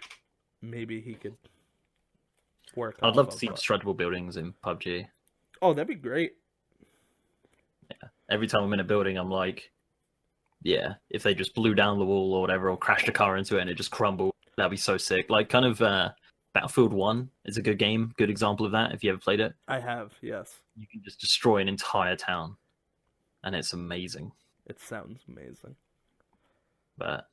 maybe he could work on. I'd love to see destructible buildings in PUBG. Oh, that'd be great. Yeah. Every time I'm in a building, I'm like, yeah, if they just blew down the wall or whatever, or crashed a car into it and it just crumbled, that'd be so sick. Like, kind of Battlefield 1 is a good game, good example of that, if you ever played it. I have, yes. You can just destroy an entire town, and it's amazing. It sounds amazing. But,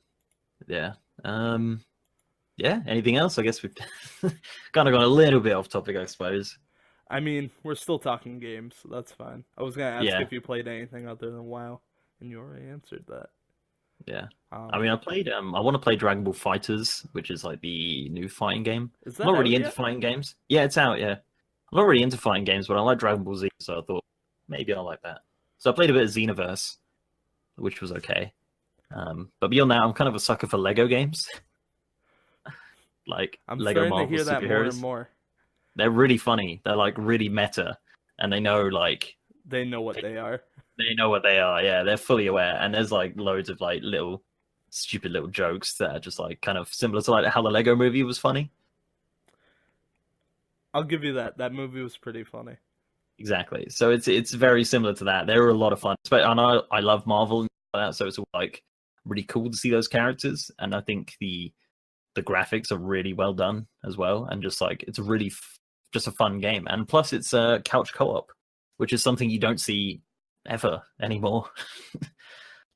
yeah. Yeah, anything else? I guess we've kind of gone a little bit off topic, I suppose. I mean, we're still talking games, so that's fine. I was going to ask if you played anything other than WoW, and you already answered that. Yeah. I mean, I played, I want to play Dragon Ball FighterZ, which is like the new fighting game. Is that I'm not really out into yet? fighting games. Yeah, it's out, yeah. I'm not really into fighting games, but I like Dragon Ball Z, so I thought maybe I'll like that. So I played a bit of Xenoverse, which was okay. But beyond that, I'm kind of a sucker for Lego games. Like I'm Lego starting Marvel to hear that superheroes. more and more. They're really funny. They're like really meta, and they know like They know what they are. they know what they are. Yeah, they're fully aware. And there's like loads of like little stupid little jokes that are just like kind of similar to like how the Lego movie was funny. I'll give you that. That movie was pretty funny. Exactly. So it's very similar to that. They were a lot of fun. But I love Marvel and stuff like that, so it's like really cool to see those characters. And I think the graphics are really well done as well. And just like it's really just a fun game. And plus it's couch co-op, which is something you don't see ever anymore.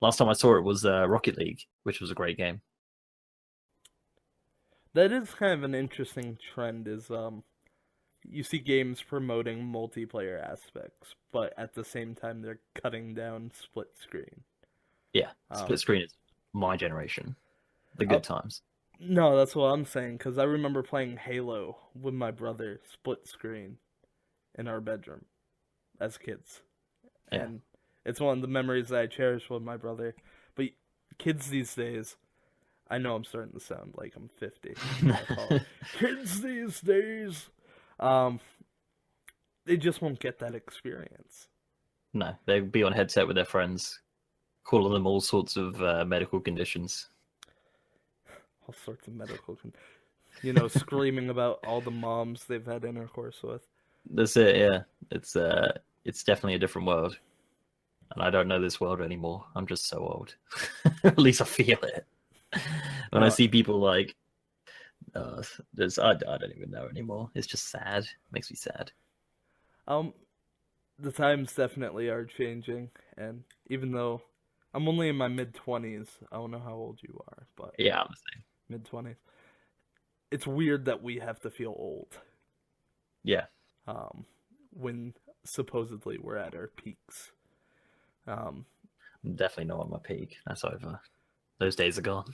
Last time I saw it was Rocket League, which was a great game. That is kind of an interesting trend. Is you see games promoting multiplayer aspects, but at the same time they're cutting down split screen. Yeah, split screen is my generation. The good times. No, that's what I'm saying, because I remember playing Halo with my brother, split screen, in our bedroom as kids. Yeah. And it's one of the memories that I cherish with my brother. But kids these days, I know I'm starting to sound like I'm 50. Kids these days, they just won't get that experience. No, they'd be on headset with their friends, calling them all sorts of medical conditions. All sorts of medical, screaming about all the moms they've had intercourse with. That's it. Yeah, it's definitely a different world, and I don't know this world anymore. I'm just so old. At least I feel it when I see people like. I don't even know anymore. It's just sad. It makes me sad. The times definitely are changing, and even though I'm only in my mid-20s. I don't know how old you are, but Yeah, I'm the same. mid-20s. It's weird that we have to feel old Yeah, um, when supposedly we're at our peaks. Um, I'm definitely not at my peak. That's over. Those days are gone.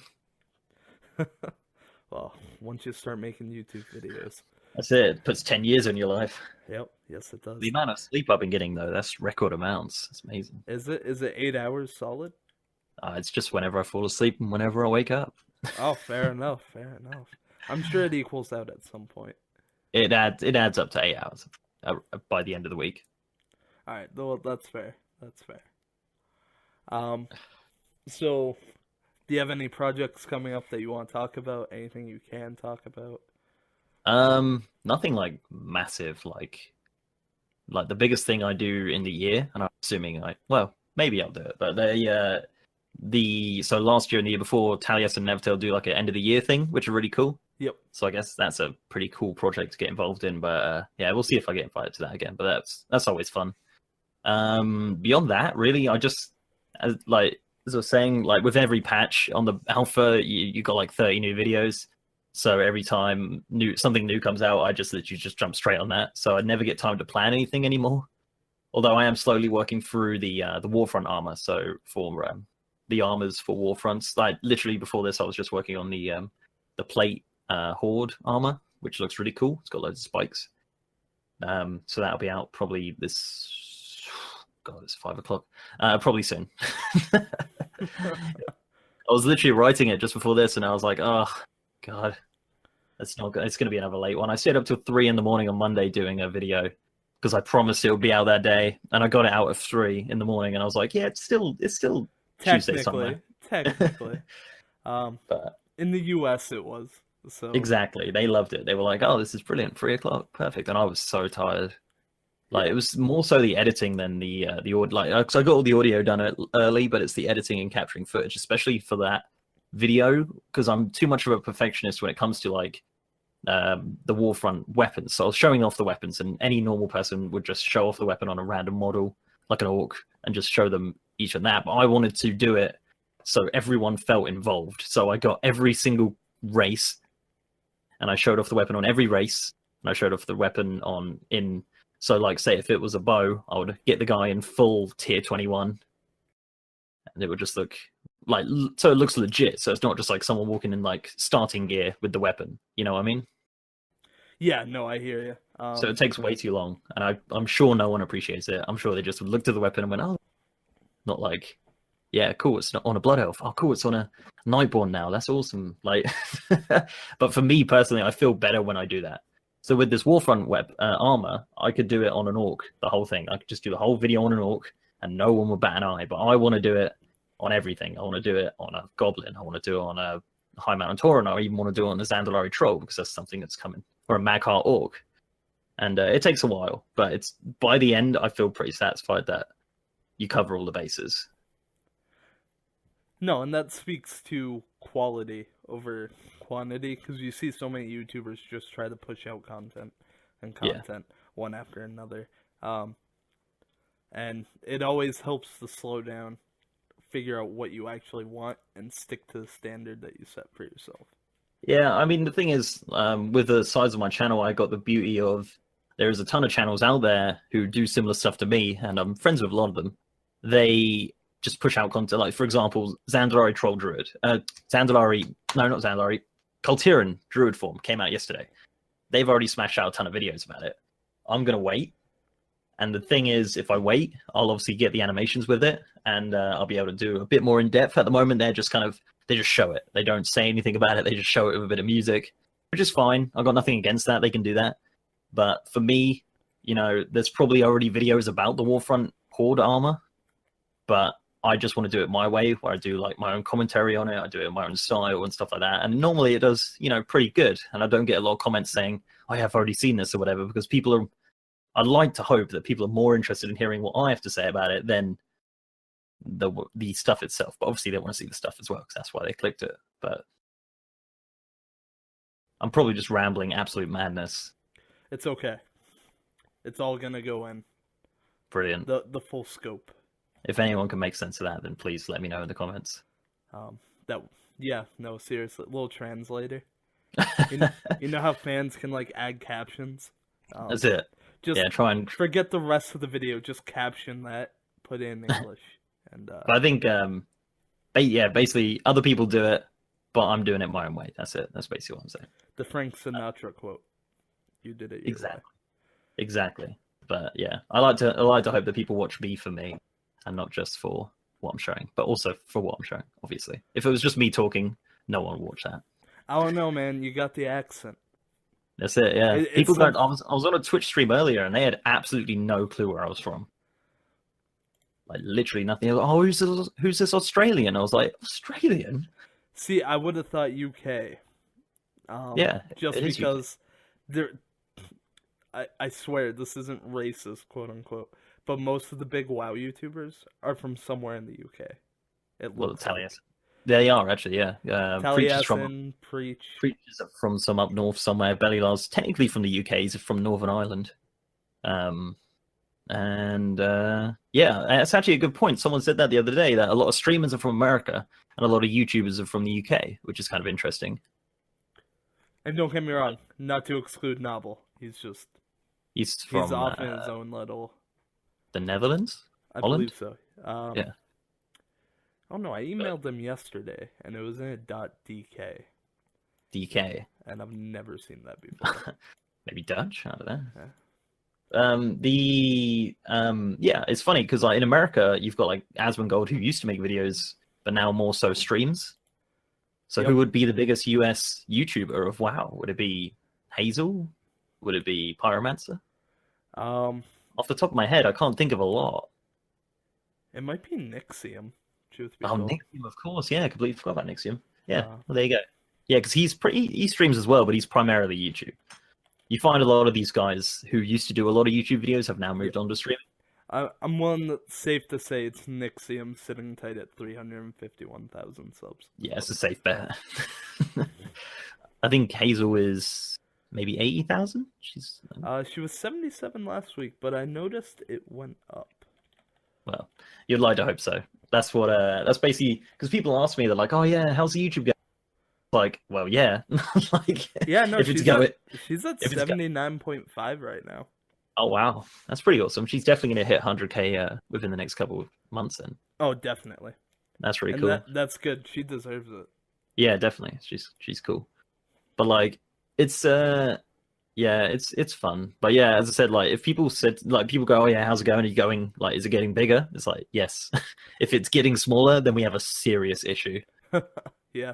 well, once you start making YouTube videos. That's it. It puts 10 years in your life. Yep, yes it does. The amount of sleep I've been getting, though, that's record amounts. It's amazing. Is it 8 hours solid? It's just whenever I fall asleep and whenever I wake up. Oh, fair enough, fair enough. I'm sure it equals out at some point. It adds up to 8 hours by the end of the week. All right, well, that's fair. That's fair. Um, so do you have any projects coming up that you want to talk about? Anything you can talk about? Nothing like massive, like the biggest thing I do in the year, and I'm assuming maybe I'll do it, but so last year and the year before, Talias and Nevtail do like an end of the year thing, which are really cool. Yep. So I guess that's a pretty cool project to get involved in. But yeah, we'll see if I get invited to that again. But that's always fun. Beyond that, really, as I was saying, like with every patch on the alpha, you got like 30 new videos. So every time something new comes out, I just literally just jump straight on that. So I never get time to plan anything anymore. Although I am slowly working through the Warfront armor. So for the armors for Warfronts, like literally before this, I was just working on the plate Horde armor, which looks really cool. It's got loads of spikes. So that'll be out probably this. God, it's 5 o'clock. Probably soon. I was literally writing it just before this, and I was like, oh God. That's not good. It's going to be another late one. I stayed up till 3 a.m. on Monday doing a video because I promised it would be out that day, and I got it out at 3 a.m, and I was like, yeah, it's still Tuesday somewhere. Technically. But In the US it was. So exactly, they loved it. They were like, oh, this is brilliant, 3 o'clock, perfect. And I was so tired. Like it was more so the editing than the audio. Like, because I got all the audio done early, but it's the editing and capturing footage, especially for that video, because I'm too much of a perfectionist when it comes to like the Warfront weapons. So I was showing off the weapons, and any normal person would just show off the weapon on a random model, like an orc, and just show them each and that. But I wanted to do it so everyone felt involved. So I got every single race, and I showed off the weapon on every race, and I showed off the weapon so like say if it was a bow, I would get the guy in full tier 21, and it would just look like, so it looks legit. So it's not just like someone walking in like starting gear with the weapon. You know what I mean? yeah, no, I hear you. So it takes way too long, and I'm sure no one appreciates it. I'm sure they just looked at the weapon and went, oh, not like, yeah, cool, it's not on a Blood Elf. Oh, cool, it's on a Nightborn now. That's awesome. Like, but for me personally, I feel better when I do that. So with this Warfront armor, I could do it on an orc, the whole thing. I could just do the whole video on an orc, and no one would bat an eye. But I want to do it on everything. I want to do it on a Goblin. I want to do it on a High Mountain Tauren. I even want to do it on a Zandalari Troll, because that's something that's coming. Or a Magheart Orc. And it takes a while, but it's by the end, I feel pretty satisfied that you cover all the bases. No, and that speaks to quality over quantity, because you see so many YouTubers just try to push out content and content one after another. And it always helps to slow down, figure out what you actually want, and stick to the standard that you set for yourself. Yeah, I mean, the thing is, with the size of my channel, I got the beauty of there's a ton of channels out there who do similar stuff to me, and I'm friends with a lot of them. They just push out content. Like, for example, Zandalari Troll Druid. Kultiran Druid form came out yesterday. They've already smashed out a ton of videos about it. I'm going to wait. And the thing is, if I wait, I'll obviously get the animations with it, and I'll be able to do a bit more in depth. At the moment, they just show it. They don't say anything about it. They just show it with a bit of music, which is fine. I've got nothing against that. They can do that. But for me, there's probably already videos about the Warfront Horde armor, but I just want to do it my way, where I do like my own commentary on it. I do it in my own style and stuff like that. And normally it does, pretty good. And I don't get a lot of comments saying, I have already seen this or whatever, because I'd like to hope that people are more interested in hearing what I have to say about it than the stuff itself. But obviously they want to see the stuff as well, because that's why they clicked it. But I'm probably just rambling absolute madness. It's okay. It's all gonna go in. Brilliant. The full scope. if anyone can make sense of that, then please let me know in the comments. That yeah, no, seriously, little translator. You, you know how fans can like add captions? That's it. Just Yeah, try and. forget the rest of the video. Just caption that, put it in English, and But I think, basically, other people do it, but I'm doing it my own way. That's it. That's basically what I'm saying. the Frank Sinatra quote: "You did it your way." Exactly. But yeah, I like to hope that people watch me for me, and not just for what I'm showing, but also for what I'm showing. Obviously, if it was just me talking, no one would watch that. I don't know, man. You got the accent. That's it. Yeah, It's people some- don't. I was on a Twitch stream earlier, and they had absolutely no clue where I was from. Like literally nothing. Like, oh, who's this Australian? I was like, Australian? See, I would have thought UK. Yeah, just it is UK. because there. I swear this isn't racist, quote unquote, but most of the big WoW YouTubers are from somewhere in the UK. It Well, looks like. they are actually. Yeah, Preachers Preach. Preachers are from some up north somewhere. Bellylar's technically from the UK. He's from Northern Ireland. Yeah, it's actually a good point. Someone said that the other day, that a lot of streamers are from America and a lot of YouTubers are from the UK, which is kind of interesting. And don't get me wrong, not to exclude Novel. He's From off in his own little. the Netherlands. I Holland? believe so. Yeah. Oh no, I emailed them yesterday, and it was in a .dk, DK. and I've never seen that before. Maybe Dutch. I don't know. Yeah. It's funny because like in America you've got like Asmongold, who used to make videos but now more so streams. So Yep. who would be the biggest US YouTuber of WoW? Would it be Hazel? Would it be Pyromancer? Off the top of my head, I can't think of a lot. It might be Nixium. Truth be Oh, told. Nixium, of course. Yeah, I completely forgot about Nixium. Yeah, Uh, well, there you go. Yeah, because he streams as well, but he's primarily YouTube. You find a lot of these guys who used to do a lot of YouTube videos have now moved on to streaming. I'm one that's safe to say it's Nixium sitting tight at 351,000 subs. Yeah, it's a safe bet. I think Hazel is maybe 80,000. She was 77 last week, but I noticed it went up. Well, you'd like to hope so. That's what. That's basically because people ask me, they're like, "Oh yeah, how's the YouTube going?" Like, well, yeah, like Yeah, no, if it's going, she's at if it's 79.5 right now. oh wow, that's pretty awesome. She's definitely going to hit 100K within the next couple of months. Then Oh, definitely. that's really And cool. that's good. She deserves it. Yeah, definitely. She's cool. But like, it's it's fun. But yeah, as I said, like if people said like people go, "Oh yeah, how's it going? Are you going? Like, is it getting bigger?" It's like, yes. If it's getting smaller, then we have a serious issue. Yeah.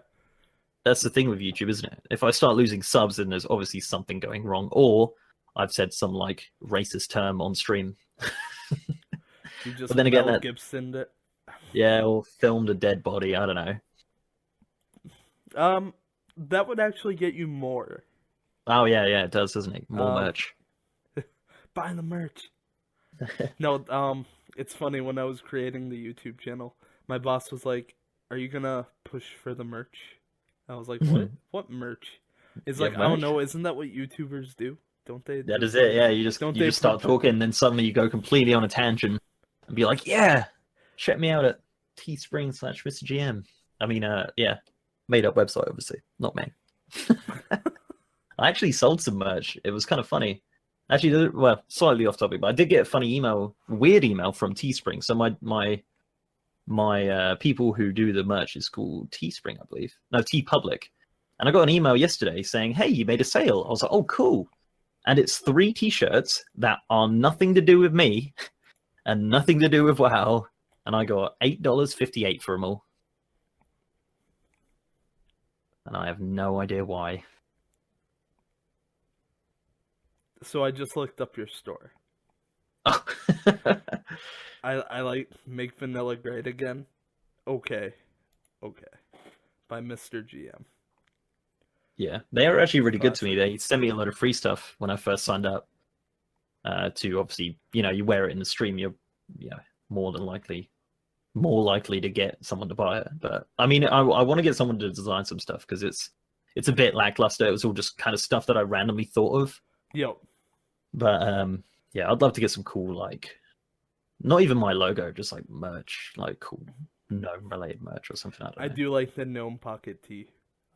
That's the thing with YouTube, isn't it? If I start losing subs, then there's obviously something going wrong, or I've said some like racist term on stream. You just But then again, Mel that- Gibsoned it. Yeah, or filmed a dead body. I don't know. That would actually get you more. Oh yeah, it does, doesn't it? More merch. Buy the merch. No, it's funny, when I was creating the YouTube channel, my boss was like, "Are you gonna push for the merch?" I was like, "What? What merch?" It's Yeah, like, I don't merch? know, isn't that what YouTubers do? Don't they? That is it. Yeah, you just start talking, and then suddenly you go completely on a tangent and be like, "Yeah, check me out at Teespring/MrGM." I mean, yeah, made up website, obviously, not me. I actually sold some merch. It was kind of funny. Actually, well, slightly off topic, but I did get a funny email, weird email from Teespring. So my people who do the merch is called Teespring, I believe. No, TeePublic. And I got an email yesterday saying, "Hey, you made a sale." I was like, "Oh, cool." And it's 3 t-shirts that are nothing to do with me and nothing to do with WoW. And I got $8.58 for them all. And I have no idea why. So I just looked up your store. Oh. I like Make Vanilla Great Again. Okay. By MrGM. Yeah, they are actually really good to me. They sent me a lot of free stuff when I first signed up. To obviously, you wear it in the stream, you're more likely to get someone to buy it. But I mean, I want to get someone to design some stuff because it's a bit lackluster. It was all just kind of stuff that I randomly thought of. Yep. But yeah, I'd love to get some cool like not even my logo, just like merch, like cool gnome related merch or something. I don't I know. do like the gnome pocket tee.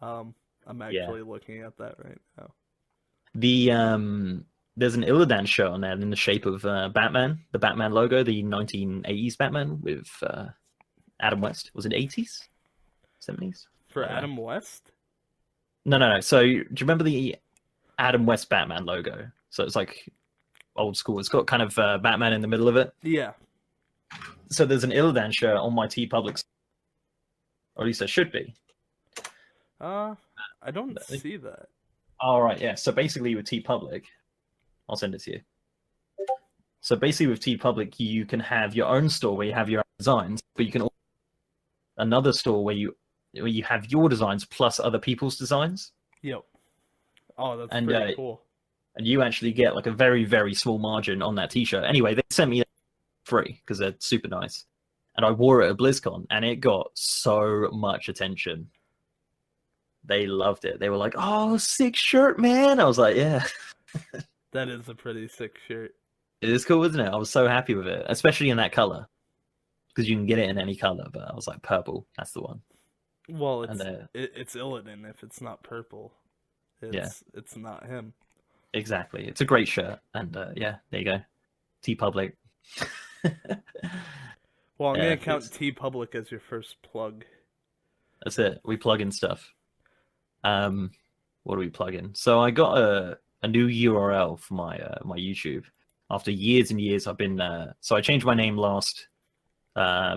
I'm Yeah. actually looking at that right now. The there's an Illidan shirt on there in the shape of Batman, the Batman logo, the 1980s Batman with Adam West. Was it 80s, 70s? For Adam West? No. So do you remember the Adam West Batman logo? So it's like old school. It's got kind of Batman in the middle of it. Yeah. So there's an Illidan shirt on my TeePublic, or at least there should be. I don't see that. All right, yeah. So basically with TeePublic, I'll send it to you. So basically with TeePublic, you can have your own store where you have your own designs, but you can also another store where you have your designs plus other people's designs. Yep. Oh, that's pretty cool. And you actually get like a very, very small margin on that t-shirt. Anyway, they sent me that free because they're super nice. And I wore it at BlizzCon and it got so much attention. They loved it. They were like, "Oh, sick shirt, man." I was like, "Yeah." That is a pretty sick shirt. It is cool, isn't it? I was so happy with it, especially in that color. Because you can get it in any color, but I was like, purple, that's the one. Well, it's Illidan. If it's not purple, it's not him. Exactly. It's a great shirt. And yeah, there you go. TeePublic. Well, I'm going to count TeePublic as your first plug. That's it. We plug in stuff. What do we plug in? So I got a new URL for my my YouTube. After years and years, I've been... so I changed my name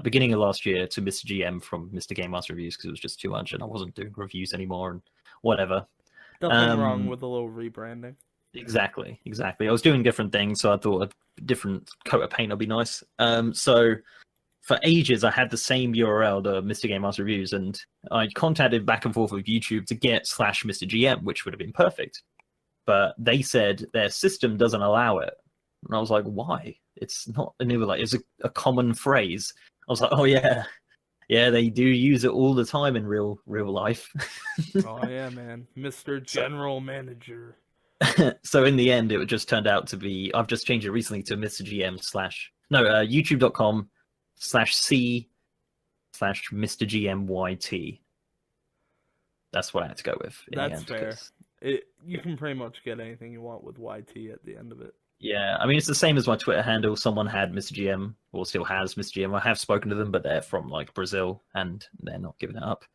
beginning of last year to MrGM from Mr. Game Master Reviews because it was just too much and I wasn't doing reviews anymore and whatever. Nothing wrong with a little rebranding. Exactly. I was doing different things, so I thought a different coat of paint would be nice. So for ages, I had the same URL, the Mr. Game Master Reviews, and I contacted back and forth with YouTube to get /MrGM, which would have been perfect. But they said their system doesn't allow it. And I was like, why? It's not, and they were like, it's a common phrase. I was like, oh yeah, they do use it all the time in real life. Oh yeah, man, Mr. General Manager. So in the end, it just turned out to be, I've just changed it recently to MrGM youtube.com/c/MrGMYT. That's what I had to go with. That's fair. You can pretty much get anything you want with YT at the end of it. Yeah, I mean, it's the same as my Twitter handle. Someone had MrGM, or still has MrGM. I have spoken to them, but they're from like Brazil, and they're not giving it up.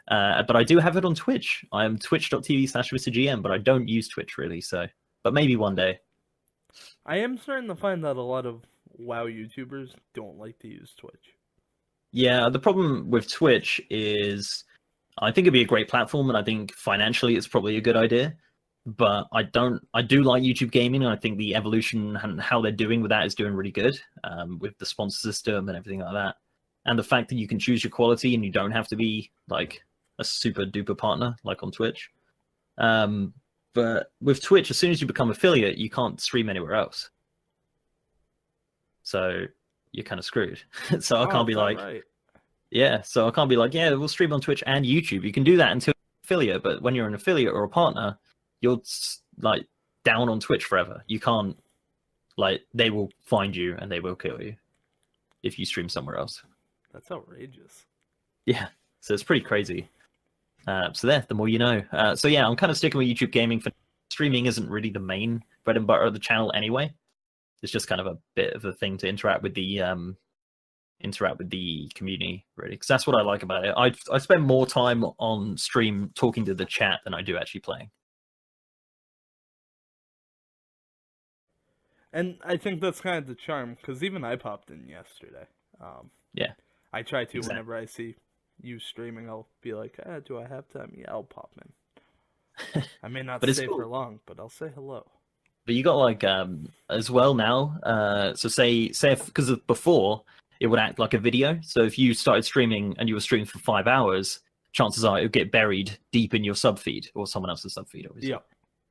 But I do have it on Twitch. I am twitch.tv/MrGM, but I don't use Twitch really, so... But maybe one day. I am starting to find that a lot of WoW YouTubers don't like to use Twitch. Yeah, the problem with Twitch is... I think it'd be a great platform, and I think financially it's probably a good idea. But I do like YouTube gaming, and I think the evolution and how they're doing with that is doing really good, with the sponsor system and everything like that. And the fact that you can choose your quality and you don't have to be like a super duper partner like on Twitch. But with Twitch, as soon as you become affiliate, you can't stream anywhere else. So you're kind of screwed. So I can't be like, right. Yeah, so I can't be like, yeah, we'll stream on Twitch and YouTube. You can do that until you're an affiliate, but when you're an affiliate or a partner, you're like down on Twitch forever. You can't, like, they will find you and they will kill you if you stream somewhere else. That's outrageous. Yeah, so it's pretty crazy. So there, the more you know. So yeah, I'm kind of sticking with YouTube gaming. For streaming isn't really the main bread and butter of the channel anyway. It's just kind of a bit of a thing to interact with the community, really, because that's what I like about it. I spend more time on stream talking to the chat than I do actually playing. And I think that's kind of the charm, because even I popped in yesterday. Yeah, I try to. Whenever I see you streaming, I'll be like, do I have time? Yeah, I'll pop in. I may not stay for long, but I'll say hello. But you got like as well now. So say because before it would act like a video. So if you started streaming and you were streaming for 5 hours, chances are it would get buried deep in your sub feed or someone else's sub feed, obviously. Yeah.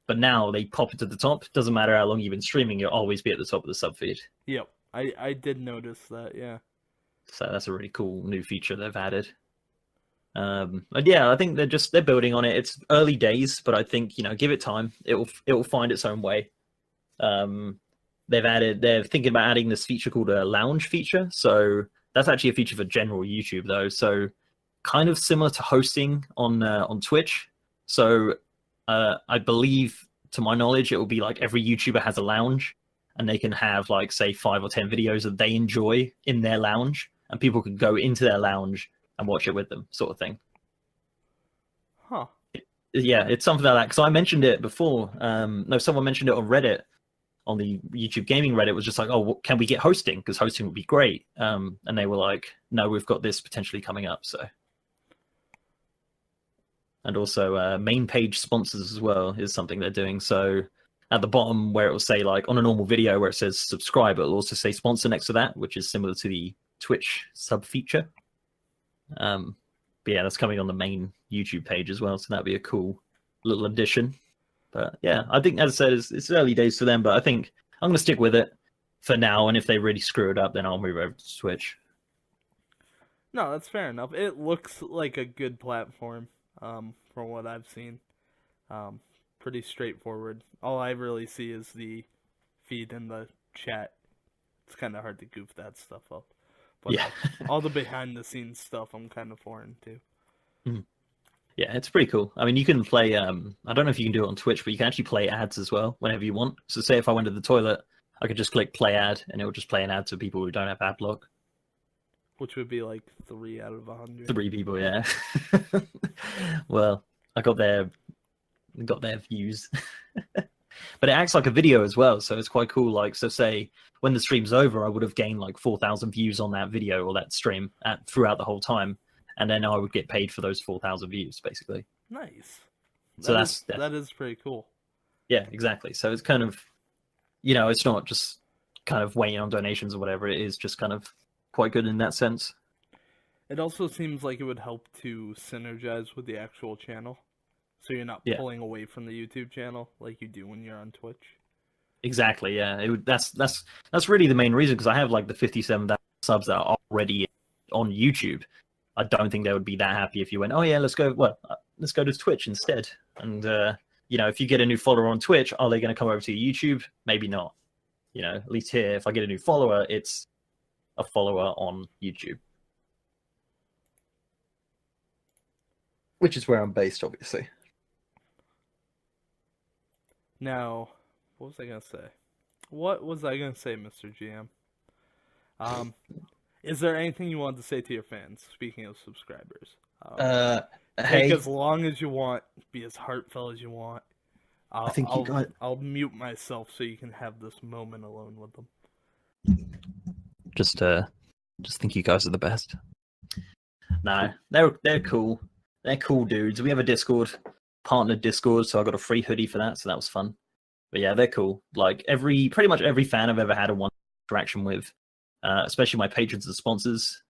But now they pop it to the top. Doesn't matter how long you've been streaming, you'll always be at the top of the sub feed. Yep. I did notice that, yeah. So that's a really cool new feature they've added. But yeah, I think they're building on it. It's early days, but I think, give it time. It will find its own way. they're thinking about adding this feature called a lounge feature. So that's actually a feature for general YouTube though. So kind of similar to hosting on Twitch. So I believe, to my knowledge, it will be like every YouTuber has a lounge, and they can have like say 5 or 10 videos that they enjoy in their lounge, and people can go into their lounge and watch it with them, sort of thing. Huh. Yeah, it's something like that. Because I mentioned it before. No, someone mentioned it on Reddit, on the YouTube gaming Reddit. Was just like, oh, can we get hosting? Because hosting would be great. And they were like, no, we've got this potentially coming up. So, and also main page sponsors as well is something they're doing. So at the bottom where it will say like on a normal video where it says subscribe, it'll also say sponsor next to that, which is similar to the Twitch sub feature. But yeah, that's coming on the main YouTube page as well, so that'd be a cool little addition. But yeah, I think, as I said, it's early days for them, but I think I'm going to stick with it for now, and if they really screw it up, then I'll move over to Twitch. No, that's fair enough. It looks like a good platform, from what I've seen. Pretty straightforward. All I really see is the feed and the chat. It's kind of hard to goof that stuff up. But yeah. All the behind-the-scenes stuff I'm kind of foreign to. Mm. Yeah, it's pretty cool. I mean, you can play, I don't know if you can do it on Twitch, but you can actually play ads as well whenever you want. So say if I went to the toilet, I could just click play ad, and it will just play an ad to people who don't have ad block. Which would be like 3 out of 100. 3 people, yeah. Well, I got their views. But it acts like a video as well, so it's quite cool. Like, so say when the stream's over, I would have gained like 4,000 views on that video or that stream throughout the whole time, and then I would get paid for those 4,000 views, basically. Nice. So that is pretty cool. Yeah, exactly. So it's kind of, it's not just kind of waiting on donations or whatever. It is just kind of quite good in that sense. It also seems like it would help to synergize with the actual channel. So you're not pulling away from the YouTube channel like you do when you're on Twitch. Exactly, yeah. That's really the main reason, because I have like the 57,000 subs that are already on YouTube. I don't think they would be that happy if you went, oh yeah, let's go to Twitch instead. And if you get a new follower on Twitch, are they going to come over to YouTube? Maybe not. At least here, if I get a new follower, it's a follower on YouTube, which is where I'm based, obviously. Now, what was I going to say, Mr. GM? Is there anything you want to say to your fans, speaking of subscribers? Take as long as you want, be as heartfelt as you want. I'll mute myself so you can have this moment alone with them. Just think you guys are the best. No, they're cool. They're cool dudes. We have a Discord, partnered Discord, so I got a free hoodie for that, so that was fun. But yeah, they're cool. Like pretty much every fan I've ever had a one interaction with, especially my patrons and sponsors,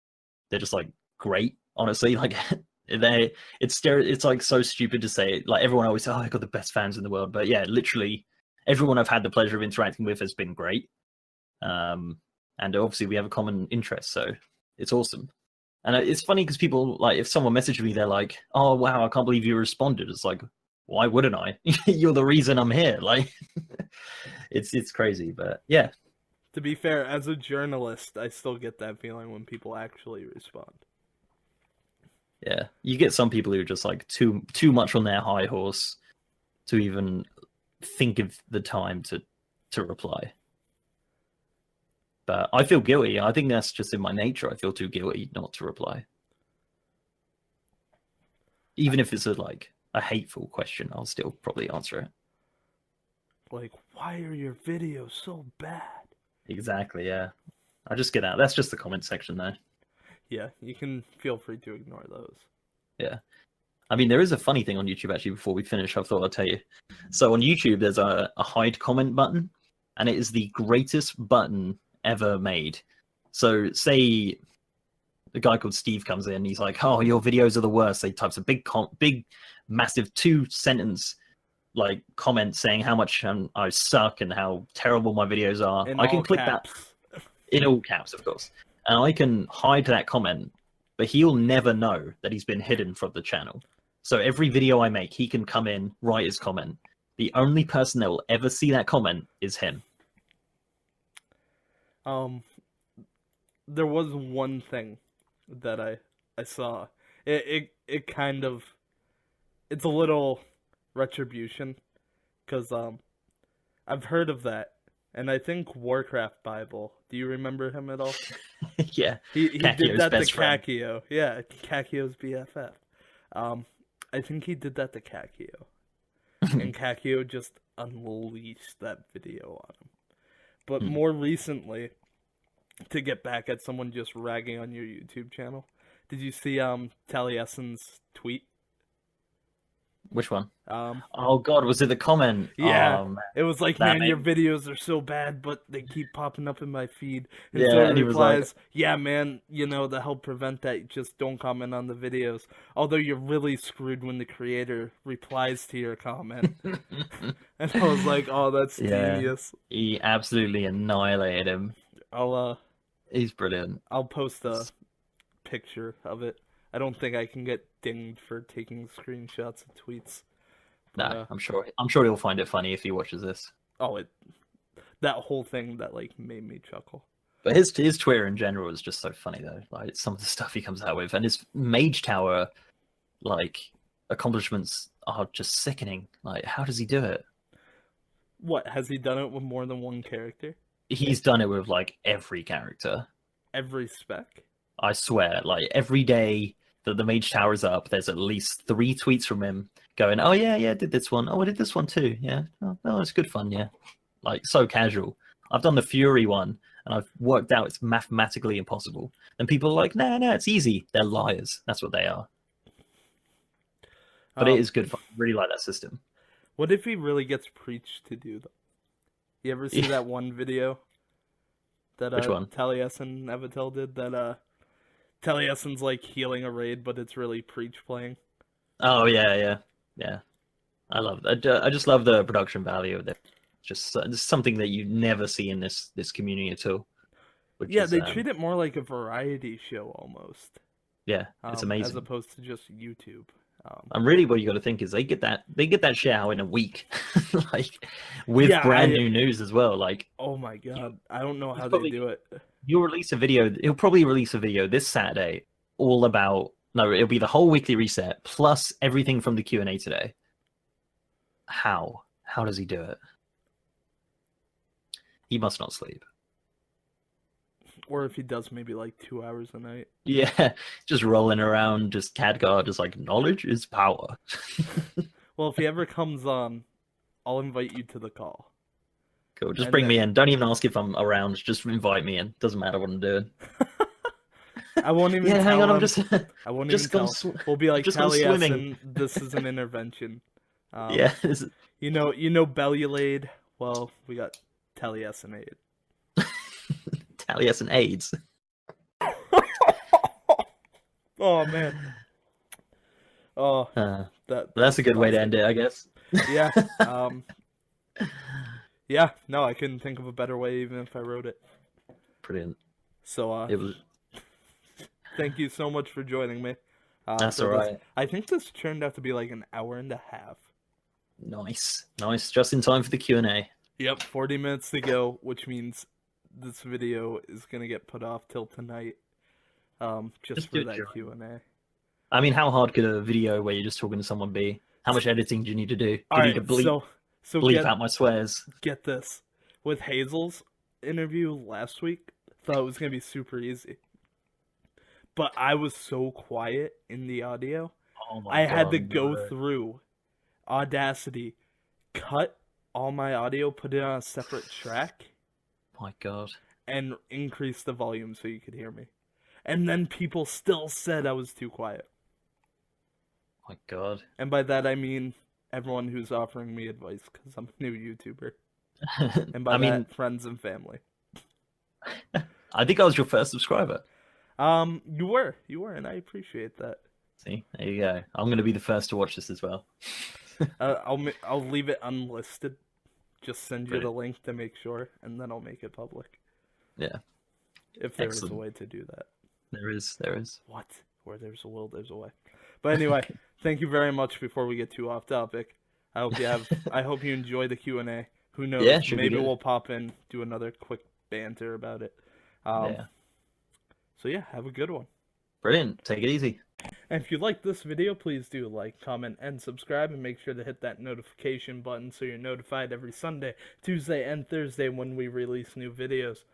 they're just like great. Honestly, like it's like so stupid to say. Like everyone always says, "Oh, I got the best fans in the world," but yeah, literally everyone I've had the pleasure of interacting with has been great. And obviously we have a common interest, so it's awesome. And it's funny because people, like, if someone messaged me, they're like, "Oh wow, I can't believe you responded." It's like, why wouldn't I? You're the reason I'm here. Like, it's crazy, but yeah. To be fair, as a journalist, I still get that feeling when people actually respond. Yeah, you get some people who are just like too much on their high horse to even think of the time to reply. But I feel guilty. I think that's just in my nature. I feel too guilty not to reply. Even if it's a hateful question, I'll still probably answer it. Like, why are your videos so bad? Exactly, yeah. I just get out. That's just the comment section there. Yeah, you can feel free to ignore those. Yeah. I mean, there is a funny thing on YouTube, actually, before we finish, I thought I'd tell you. So on YouTube, there's a hide comment button, and it is the greatest button ever made. So say a guy called Steve comes in, he's like, "Oh, your videos are the worst." He types a big, massive 2-sentence like comment saying how much I suck and how terrible my videos are. I can click that in all caps, of course, and I can hide that comment, but he'll never know that he's been hidden from the channel. So every video I make, he can come in, write his comment. The only person that will ever see that comment is him. Um, there was one thing that I saw. It kind of, it's a little retribution, because I've heard of that, and I think Warcraft Bible. Do you remember him at all? Yeah, He did Kakio's that to best friend. Kakio. Yeah, Kakio's BFF. I think he did that to Kakio, and Kakio just unleashed that video on him. But more recently, to get back at someone just ragging on your YouTube channel, did you see Taliesin's tweet? Which one? Um, Oh God, was it the comment? yeah, Man, it was like, that man, your made... videos are so bad, but they keep popping up in my feed. And so Yeah, he and he was like, replies, yeah, man, to help prevent that, just don't comment on the videos. Although you're really screwed when the creator replies to your comment. And I was like, oh, that's yeah, genius. he absolutely annihilated him. I'll He's brilliant. post a picture of it. I don't think I can get dinged for taking screenshots of tweets. No, I'm sure he'll find it funny if he watches this. Oh, that whole thing that like made me chuckle. But his Twitter in general is just so funny though. Like some of the stuff he comes out with, and his Mage Tower like accomplishments are just sickening. Like, how does he do it? What, has he done it with more than one character? He's done it with like every character. Every spec? I swear, like every day that the Mage Tower is up, there's at least 3 tweets from him going, "Oh yeah, I did this one. Oh, I did this one too. Yeah, oh, it's good fun. Yeah." Like so casual. I've done the Fury one, and I've worked out it's mathematically impossible. And people are like, "No, it's easy." They're liars. That's what they are. But it is good fun. I really like that system. What if he really gets preached to do that? You ever see that one video that Which one? Taliesin Avatel did? That Taliesin's like healing a raid, but it's really preach playing. Oh yeah. I love that. I just love the production value of it. Just something that you never see in this community at all. Yeah, they treat it more like a variety show almost. Yeah, it's amazing. As opposed to just YouTube. And really, what you got to think is they get that shit out in a week, like with brand new news as well. Like, oh my god, I don't know how they do it. He'll release a video. He'll probably release a video this Saturday, all about. No, it'll be the whole weekly reset plus everything from the Q&A today. How does he do it? He must not sleep. Or if he does, maybe like 2 hours a night. Yeah, just rolling around, just Khadgar, just like, knowledge is power. Well, if he ever comes on, I'll invite you to the call. Cool, just bring me in. Don't even ask if I'm around, just invite me in. Doesn't matter what I'm doing. I won't even tell hang on, him. I'm just... I won't even tell We'll be like, Taliesin, this is an intervention. Yeah. You know Bellulade? Well, we got Taliesin aid. Taliesin AIDS. Oh man. Oh, that's a good way to end it, I guess. Yeah. Yeah. No, I couldn't think of a better way, even if I wrote it. Brilliant. So, it was. Thank you so much for joining me. That's all right. I think this turned out to be like an hour and a half. Nice. Just in time for the Q&A. Yep, 40 minutes to go, which means this video is gonna get put off till tonight. Just for that Q&A. I mean, how hard could a video where you're just talking to someone be? How much editing do you need to do? Do you need to bleep, bleep out my swears? Get this. With Hazel's interview last week, thought it was gonna be super easy. But I was so quiet in the audio. Oh my I God, had to go through Audacity, cut all my audio, put it on a separate track. My God. And increase the volume so you could hear me. And then people still said I was too quiet. My God. And by that I mean everyone who's offering me advice because I'm a new YouTuber. And by that, friends and family. I think I was your first subscriber. You were, and I appreciate that. See, there you go. I'm going to be the first to watch this as well. I'll leave it unlisted. Just send you the link to make sure, and then I'll make it public. Yeah. If there is a way to do that. There is. What? Where there's a will, there's a way. But anyway, thank you very much. Before we get too off topic, I hope you enjoy the Q&A. Who knows? Yeah, maybe we'll pop in, do another quick banter about it. Yeah. So yeah, have a good one. Brilliant. Take it easy. And if you like this video, please do like, comment, and subscribe, and make sure to hit that notification button so you're notified every Sunday, Tuesday, and Thursday when we release new videos.